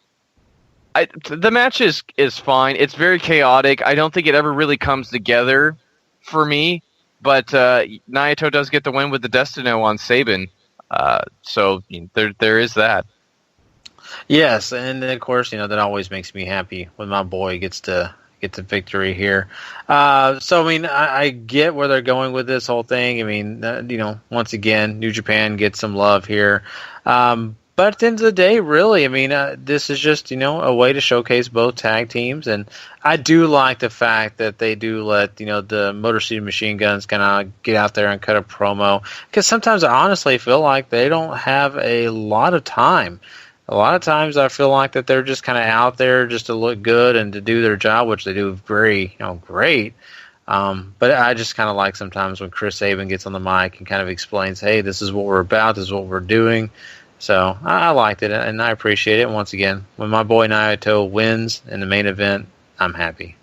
the match is fine. It's very chaotic. I don't think it ever really comes together for me. But Naito does get the win with the Destino on Sabin. So there is that. Yes, and of course, that always makes me happy when my boy gets the victory here. So, I get where they're going with this whole thing. Once again, New Japan gets some love here. But at the end of the day, really, this is just, a way to showcase both tag teams. And I do like the fact that they do let, the Motor City Machine Guns kind of get out there and cut a promo. Because sometimes I honestly feel like they don't have a lot of time. A lot of times I feel like that they're just kind of out there just to look good and to do their job, which they do very, great. But I just kind of like sometimes when Chris Sabin gets on the mic and kind of explains, hey, this is what we're about, this is what we're doing. So I liked it, and I appreciate it. Once again, when my boy Naito wins in the main event, I'm happy.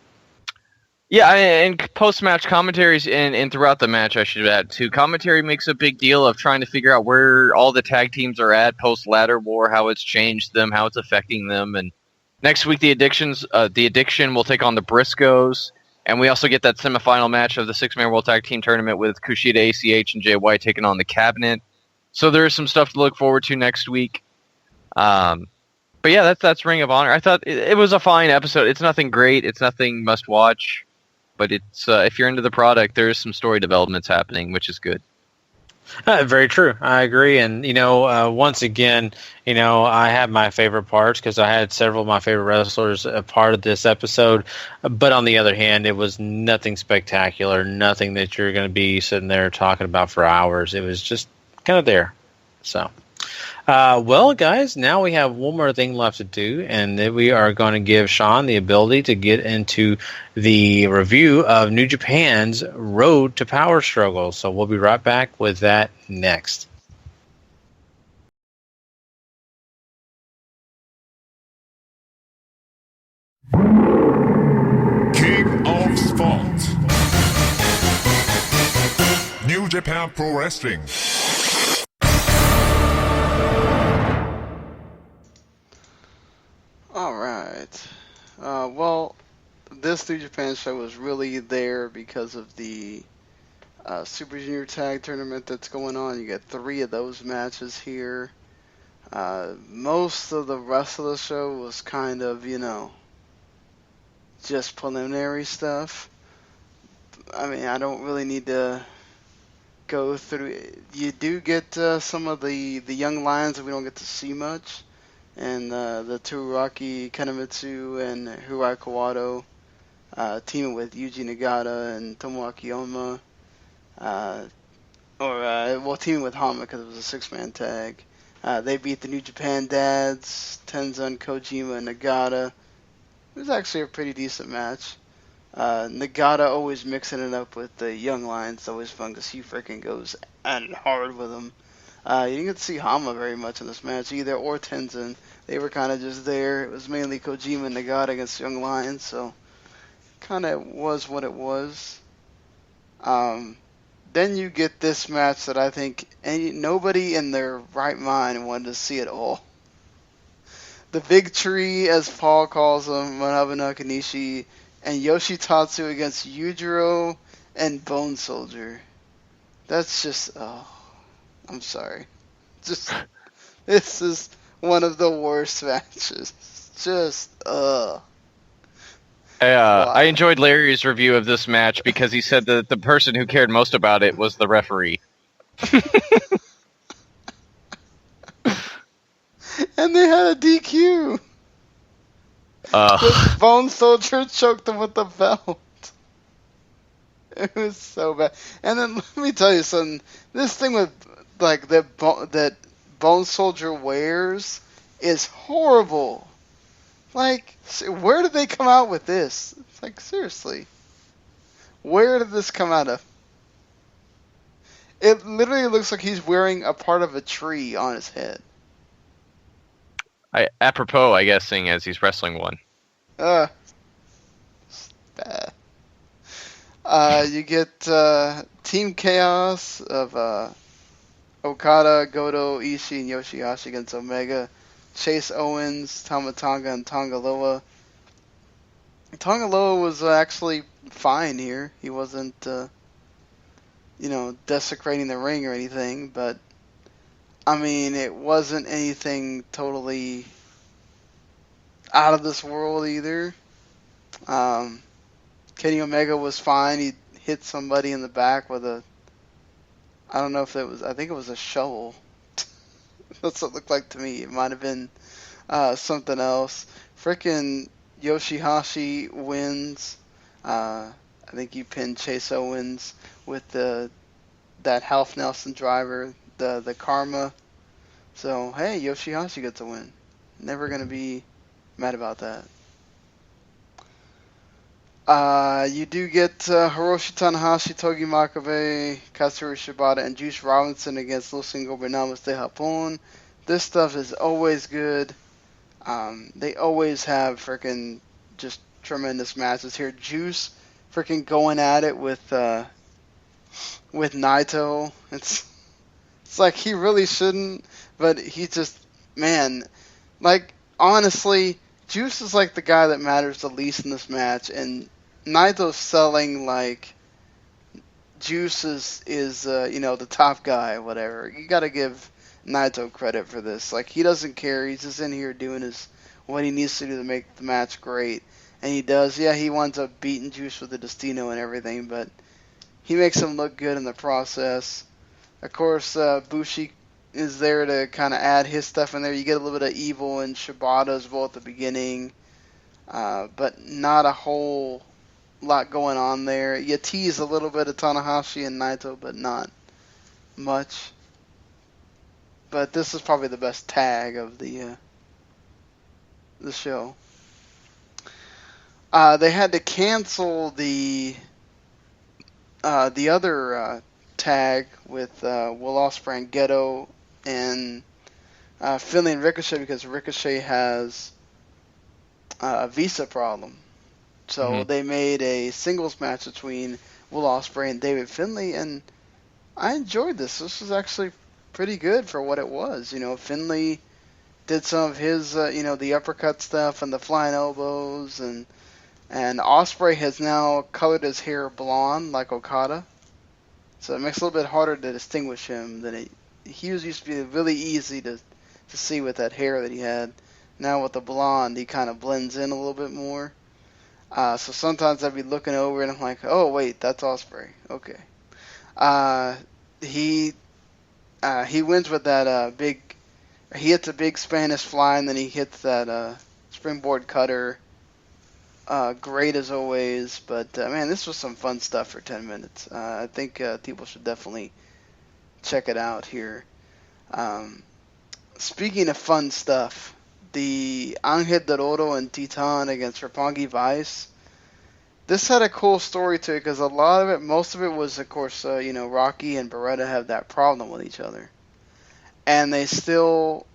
Yeah, and post-match commentaries and throughout the match, I should add, too. Commentary makes a big deal of trying to figure out where all the tag teams are at post-Ladder War, how it's changed them, how it's affecting them. And next week, the Addiction will take on the Briscoes. And we also get that semifinal match of the six-man World Tag Team Tournament with Kushida, ACH, and Jay White taking on the Cabinet. So there is some stuff to look forward to next week. But yeah, that's Ring of Honor. I thought it was a fine episode. It's nothing great. It's nothing must-watch. But it's if you're into the product, there is some story developments happening, which is good. Very true. I agree. And, once again, I had my favorite parts because I had several of my favorite wrestlers a part of this episode. But on the other hand, it was nothing spectacular, nothing that you're going to be sitting there talking about for hours. It was just kind of there. So, well, guys, now we have one more thing left to do, and then we are going to give Sean the ability to get into the review of New Japan's Road to Power Struggle. So we'll be right back with that next. King of Sport. New Japan Pro Wrestling. Alright. Well, this New Japan show was really there because of the Super Junior Tag Tournament that's going on. You get 3 of those matches here. Most of the rest of the show was kind of, just preliminary stuff. I don't really need to go through. You do get some of the young lions that we don't get to see much. And the Tsuruaki Kanemitsu and Hirai Kawato teaming with Yuji Nagata and Tomoaki Onma. Teaming with Hama because it was a 6-man tag. They beat the New Japan Dads, Tenzan, Kojima, and Nagata. It was actually a pretty decent match. Nagata always mixing it up with the young lions. It's always fun because he freaking goes at it hard with them. You didn't get to see Hama very much in this match either, or Tenzin. They were kind of just there. It was mainly Kojima and Nagata against young lions, so kind of was what it was. Then you get this match that I think nobody in their right mind wanted to see at all. The Big Tree, as Paul calls him, Manabu Nakanishi, and Yoshitatsu against Yujiro and Bone Soldier. That's just, I'm sorry. This is one of the worst matches. I enjoyed Larry's review of this match because he said that the person who cared most about it was the referee. And they had a DQ. Bone Soldier choked him with the belt. It was so bad. And then let me tell you something. This thing with like that Bone Soldier wears is horrible. Like, where did they come out with this? It's like, seriously. Where did this come out of? It literally looks like he's wearing a part of a tree on his head. Apropos, I guess, seeing as he's wrestling one. Bad. You get Team Chaos of Okada, Goto, Ishii, and Yoshihashi against Omega. Chase Owens, Tamatanga, and Tongaloa. Tongaloa was actually fine here. He wasn't, desecrating the ring or anything, but I mean, it wasn't anything totally out of this world either. Kenny Omega was fine. He hit somebody in the back with I think it was a shovel. That's what it looked like to me. It might have been something else. Frickin' Yoshihashi wins. I think he pinned Chase Owens with that Half Nelson driver, the Karma. So, hey, Yoshihashi gets a win. Never going to be mad about that. You do get Hiroshi Tanahashi, Togi Makabe, Katsuri Shibata, and Juice Robinson against Los Ingobernables de Japón. This stuff is always good. They always have freaking just tremendous matches here. Juice freaking going at it with Naito. It's like he really shouldn't, but he just, man, like, honestly, Juice is like the guy that matters the least in this match, and Naito's selling like Juice is the top guy, whatever. You got to give Naito credit for this. Like, he doesn't care. He's just in here doing what he needs to do to make the match great, and he does. Yeah, he winds up beating Juice with the Destino and everything, but he makes him look good in the process. Of course, Bushi is there to kind of add his stuff in there. You get a little bit of Evil and Shibata as well at the beginning, but not a whole lot going on there. You tease a little bit of Tanahashi and Naito, but not much. But this is probably the best tag of the show. They had to cancel the other tag with Will Ospreay and Geto and Finlay and Ricochet because Ricochet has a visa problem. So they made a singles match between Will Ospreay and David Finlay, and I enjoyed this. This was actually pretty good for what it was. Finlay did some of his, the uppercut stuff and the flying elbows, and Ospreay has now colored his hair blonde like Okada. So it makes it a little bit harder to distinguish him than he used to be really easy to see with that hair that he had. Now with the blonde, he kind of blends in a little bit more. So sometimes I'd be looking over and I'm like, oh wait, that's Ospreay. Okay. He wins with that he hits a big Spanish fly, and then he hits that springboard cutter. Great as always, but man, this was some fun stuff for 10 minutes. I think people should definitely check it out here. Speaking of fun stuff, the Ángel Dorado and Titan against Roppongi Vice. this had a cool story to it because a lot of it, most of it was, of course, Rocky and Beretta have that problem with each other. And they still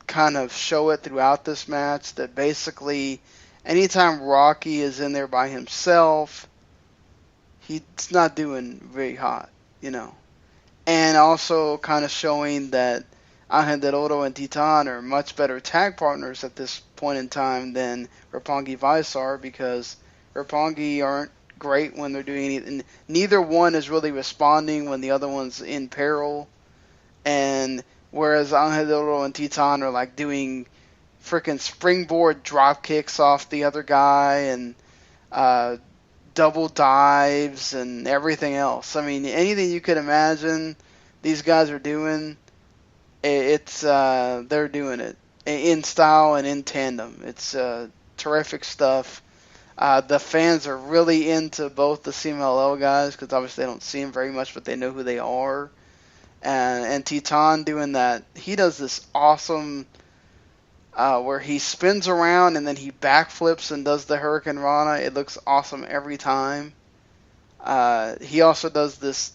kind of show it throughout this match that basically anytime Rocky is in there by himself, he's not doing very hot, And also kind of showing that Angel Del Oro and Titan are much better tag partners at this point in time than Roppongi Vice are, because Roppongi aren't great when they're doing anything. Neither one is really responding when the other one's in peril. And whereas Angel Del Oro and Titan are like doing freaking springboard drop kicks off the other guy and double dives and everything else. I mean, anything you could imagine these guys are doing, they're doing it in style and in tandem. It's terrific stuff. The fans are really into both the CMLL guys because obviously they don't see them very much, but they know who they are. And Titan doing that, he does this awesome where he spins around and then he backflips and does the Hurricane Rana. It looks awesome every time. He also does this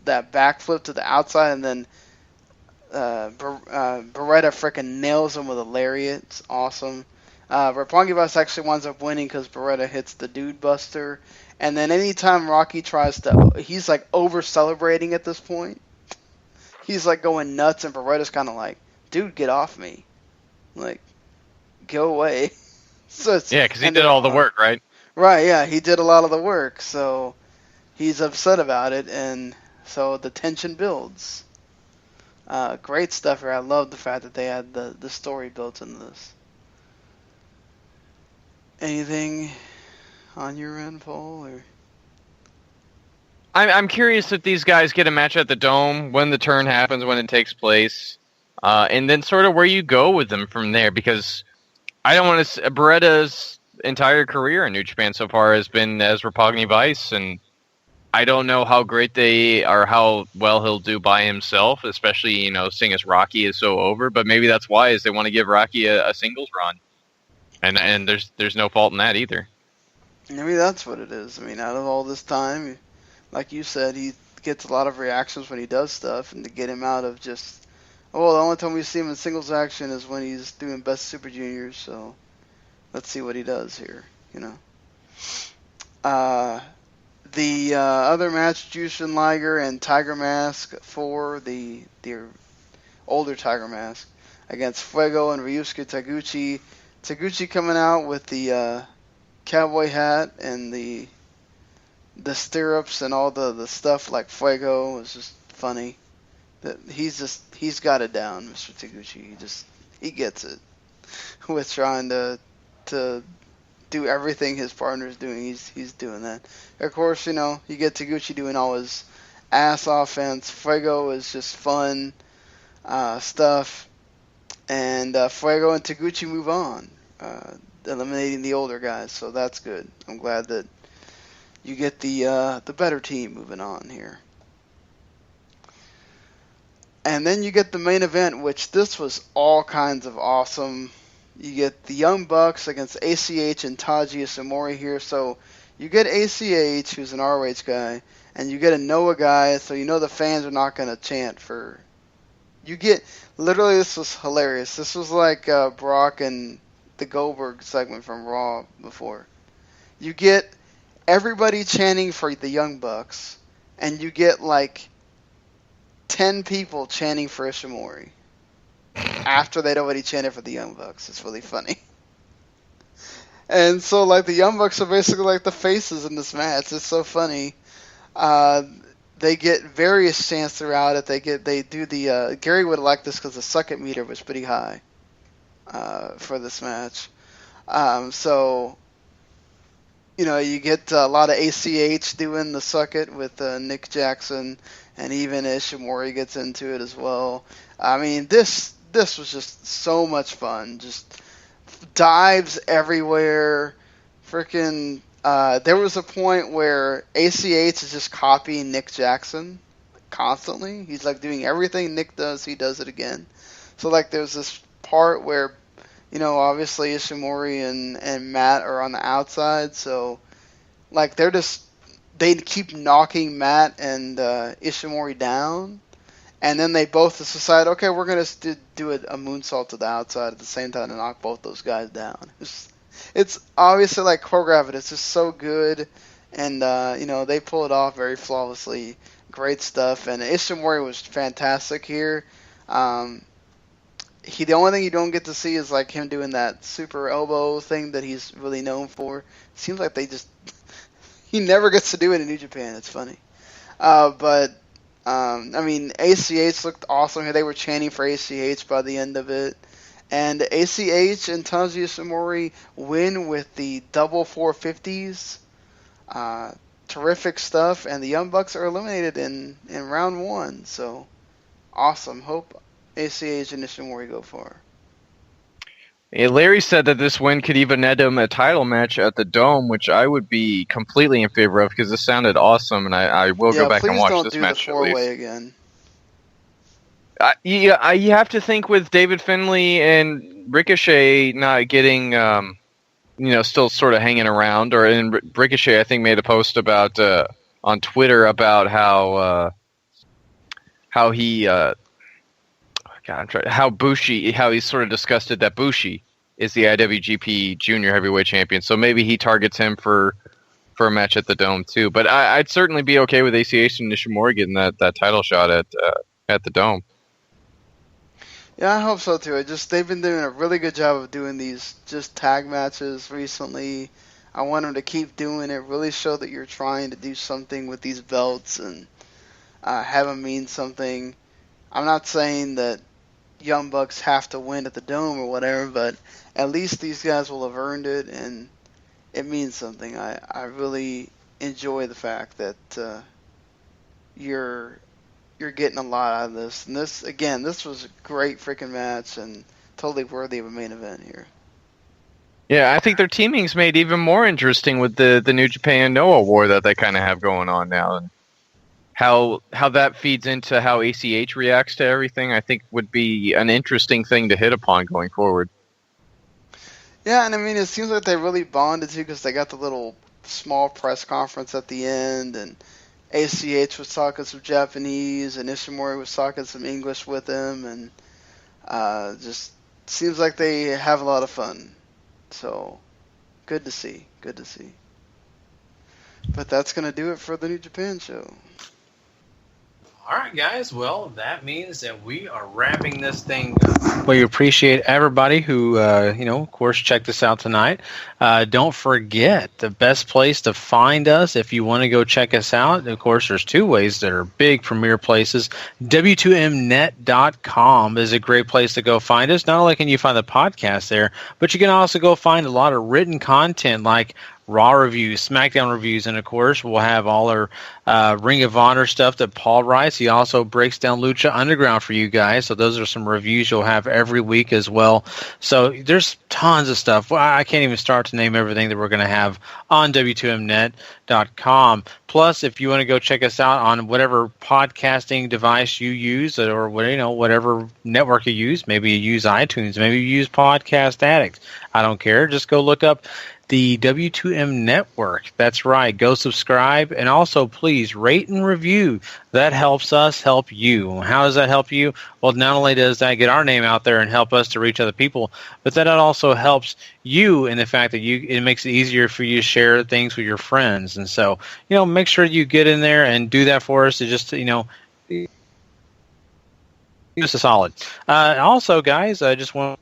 that backflip to the outside, and then Beretta frickin' nails him with a lariat. It's awesome. Roppongi Vice actually winds up winning because Beretta hits the Dude Buster. And then anytime Rocky tries to, he's like over celebrating at this point. He's like going nuts, and Beretta's kind of like, dude, get off me. Like, go away. So because he did all the work, right? Right, yeah, he did a lot of the work, so he's upset about it, and so the tension builds. Great stuff here. I love the fact that they had the story built in this. Anything on your end, Paul? Or? I'm curious if these guys get a match at the Dome, when the turn happens, when it takes place, and then sort of where you go with them from there, because I don't want to... Beretta's entire career in New Japan so far has been as Roppongi Vice, and I don't know how great they are, how well he'll do by himself, especially, seeing as Rocky is so over, but maybe that's why, is they want to give Rocky a singles run. And there's no fault in that either. Maybe that's what it is. I mean, out of all this time, like you said, he gets a lot of reactions when he does stuff, and to get him out of just, the only time we see him in singles action is when he's doing Best Super Juniors, so let's see what he does here, The other match, Jushin Liger and Tiger Mask for the older Tiger Mask against Fuego and Ryusuke Taguchi. Taguchi coming out with the cowboy hat and the stirrups and all the stuff like Fuego. It's just funny. That he's got it down, Mr. Taguchi. He gets it with trying to do everything his partner's doing. He's doing that. Of course, you get Taguchi doing all his ass offense. Fuego is just fun stuff. And Fuego and Taguchi move on, eliminating the older guys. So that's good. I'm glad that you get the better team moving on here. And then you get the main event, which this was all kinds of awesome. You get the Young Bucks against ACH and Taiji Ishimori here. So you get ACH, who's an ROH guy, and you get a Noah guy, so the fans are not going to chant for... You get... Literally, this was hilarious. This was like Brock and the Goldberg segment from Raw before. You get everybody chanting for the Young Bucks, and you get like 10 people chanting for Ishimori after they'd already chanted for the Young Bucks. It's really funny. And so, like, the Young Bucks are basically like the faces in this match. It's so funny. They get various chants throughout it. They do the Gary would like this because the suck it meter was pretty high for this match. So you get a lot of ACH doing the suck it with Nick Jackson, and even Ishimori gets into it as well. I mean, this was just so much fun. Just dives everywhere. Freaking. There was a point where ACH is just copying Nick Jackson constantly. He's like doing everything Nick does, he does it again. So like there's this part where, obviously Ishimori and Matt are on the outside, so Like they keep knocking Matt and Ishimori down, and then they both decide, okay, we're gonna do a moonsault to the outside at the same time to knock both those guys down. It's obviously like choreographed. It's just so good, and they pull it off very flawlessly. Great stuff, and Ishimori was fantastic here. The only thing you don't get to see is like him doing that super elbow thing that he's really known for. It seems like he never gets to do it in New Japan. It's funny, but ACH looked awesome here. They were chanting for ACH by the end of it. And ACH and Taiji Ishimori win with the double 450s. Terrific stuff. And the Young Bucks are eliminated in round 1. So, awesome. Hope ACH and Ishimori go far. Yeah, Larry said that this win could even net him a title match at the Dome, which I would be completely in favor of because this sounded awesome, and I will go back and watch this match at least. Please don't do the 4-way again. You have to think with David Finlay and Ricochet not getting, still sort of hanging around. Ricochet, I think, made a post about on Twitter about how he, how he's sort of disgusted that Bushi is the IWGP Junior Heavyweight Champion. So maybe he targets him for a match at the Dome too. But I'd certainly be okay with ACH and Ishimori getting that title shot at the Dome. Yeah, I hope so too. They've been doing a really good job of doing these just tag matches recently. I want them to keep doing it. Really show that you're trying to do something with these belts and have them mean something. I'm not saying that Young Bucks have to win at the Dome or whatever, but at least these guys will have earned it, and it means something. I really enjoy the fact that you're getting a lot out of this. And this was a great freaking match and totally worthy of a main event here. Yeah, I think their teaming's made even more interesting with the New Japan Noah war that they kind of have going on now. And how that feeds into how ACH reacts to everything, I think would be an interesting thing to hit upon going forward. Yeah, and it seems like they really bonded too because they got the little small press conference at the end, and ACH was talking some Japanese, and Ishimori was talking some English with him, and just seems like they have a lot of fun. So, good to see. Good to see. But that's going to do it for the New Japan show. All right, guys. Well, that means that we are wrapping this thing up. We appreciate everybody who, of course, checked us out tonight. Don't forget, the best place to find us if you want to go check us out, of course, there's two ways that are big premier places. W2Mnet.com is a great place to go find us. Not only can you find the podcast there, but you can also go find a lot of written content like Raw reviews, SmackDown reviews, and of course we'll have all our Ring of Honor stuff that Paul writes. He also breaks down Lucha Underground for you guys, so those are some reviews you'll have every week as well. So there's tons of stuff. Well, I can't even start to name everything that we're going to have on W2Mnet.com. Plus, if you want to go check us out on whatever podcasting device you use or whatever network you use, maybe you use iTunes, maybe you use Podcast Addict. I don't care. Just go look up the W2M Network. That's right. Go subscribe, and also please rate and review. That helps us help you. How does that help you? Well, not only does that get our name out there and help us to reach other people, but that also helps you in the fact that it makes it easier for you to share things with your friends. And so, make sure you get in there and do that for us to just, just a solid. Also, guys, I just want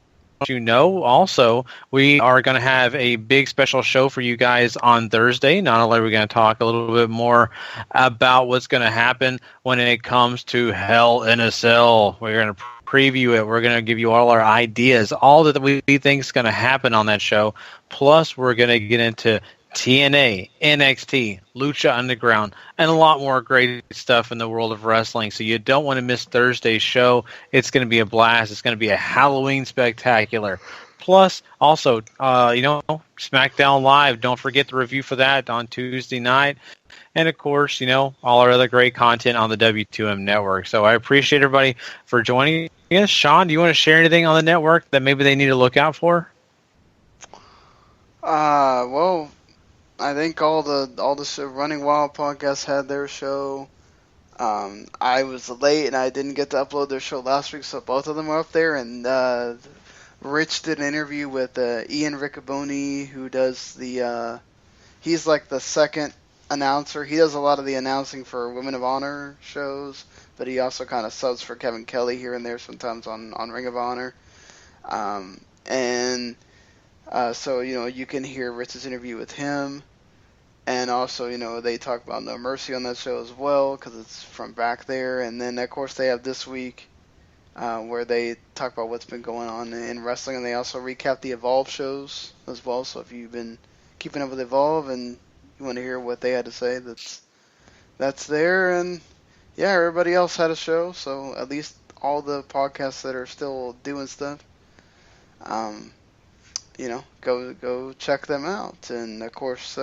also, we are going to have a big special show for you guys on Thursday. Not only are we going to talk a little bit more about what's going to happen when it comes to Hell in a Cell. We're going to preview it. We're going to give you all our ideas, all that we think is going to happen on that show. Plus, we're going to get into TNA, NXT, Lucha Underground, and a lot more great stuff in the world of wrestling. So you don't want to miss Thursday's show. It's going to be a blast. It's going to be a Halloween spectacular. Plus, also, SmackDown Live. Don't forget the review for that on Tuesday night. And, of course, all our other great content on the W2M network. So I appreciate everybody for joining us. Sean, do you want to share anything on the network that maybe they need to look out for? Well, I think all the show, Running Wild podcast had their show. I was late and I didn't get to upload their show last week, so both of them are up there. And Rich did an interview with Ian Riccoboni, who does he's like the second announcer. He does a lot of the announcing for Women of Honor shows, but he also kind of subs for Kevin Kelly here and there sometimes on Ring of Honor. So, you can hear Rich's interview with him. And also, they talk about No Mercy on that show as well, because it's from back there. And then, of course, they have This Week, where they talk about what's been going on in wrestling. And they also recap the Evolve shows as well. So if you've been keeping up with Evolve and you want to hear what they had to say, that's there. And, yeah, everybody else had a show. So at least all the podcasts that are still doing stuff, go check them out. And, of course,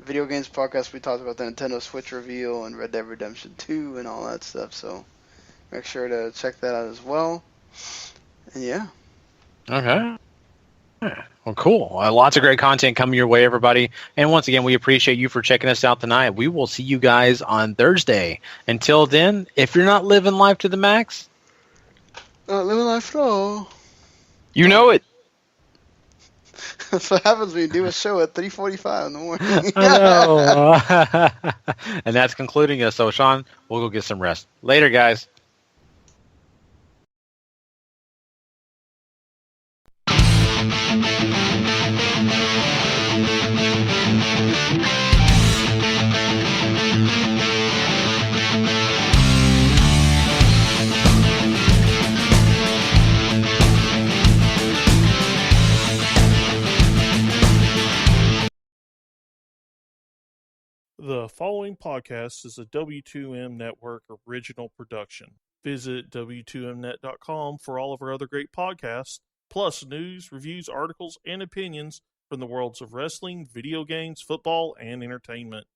Video Games Podcast, we talked about the Nintendo Switch reveal and Red Dead Redemption 2 and all that stuff, so make sure to check that out as well. And yeah. Okay. Well, cool. Lots of great content coming your way, everybody. And once again, we appreciate you for checking us out tonight. We will see you guys on Thursday. Until then, if you're not living life to the max, living life Flo. You know it. That's what happens when you do a show at 3:45 in the morning. I know. And that's concluding us. So, Sean, we'll go get some rest. Later, guys. The following podcast is a W2M Network original production. Visit W2Mnet.com for all of our other great podcasts, plus news, reviews, articles, and opinions from the worlds of wrestling, video games, football, and entertainment.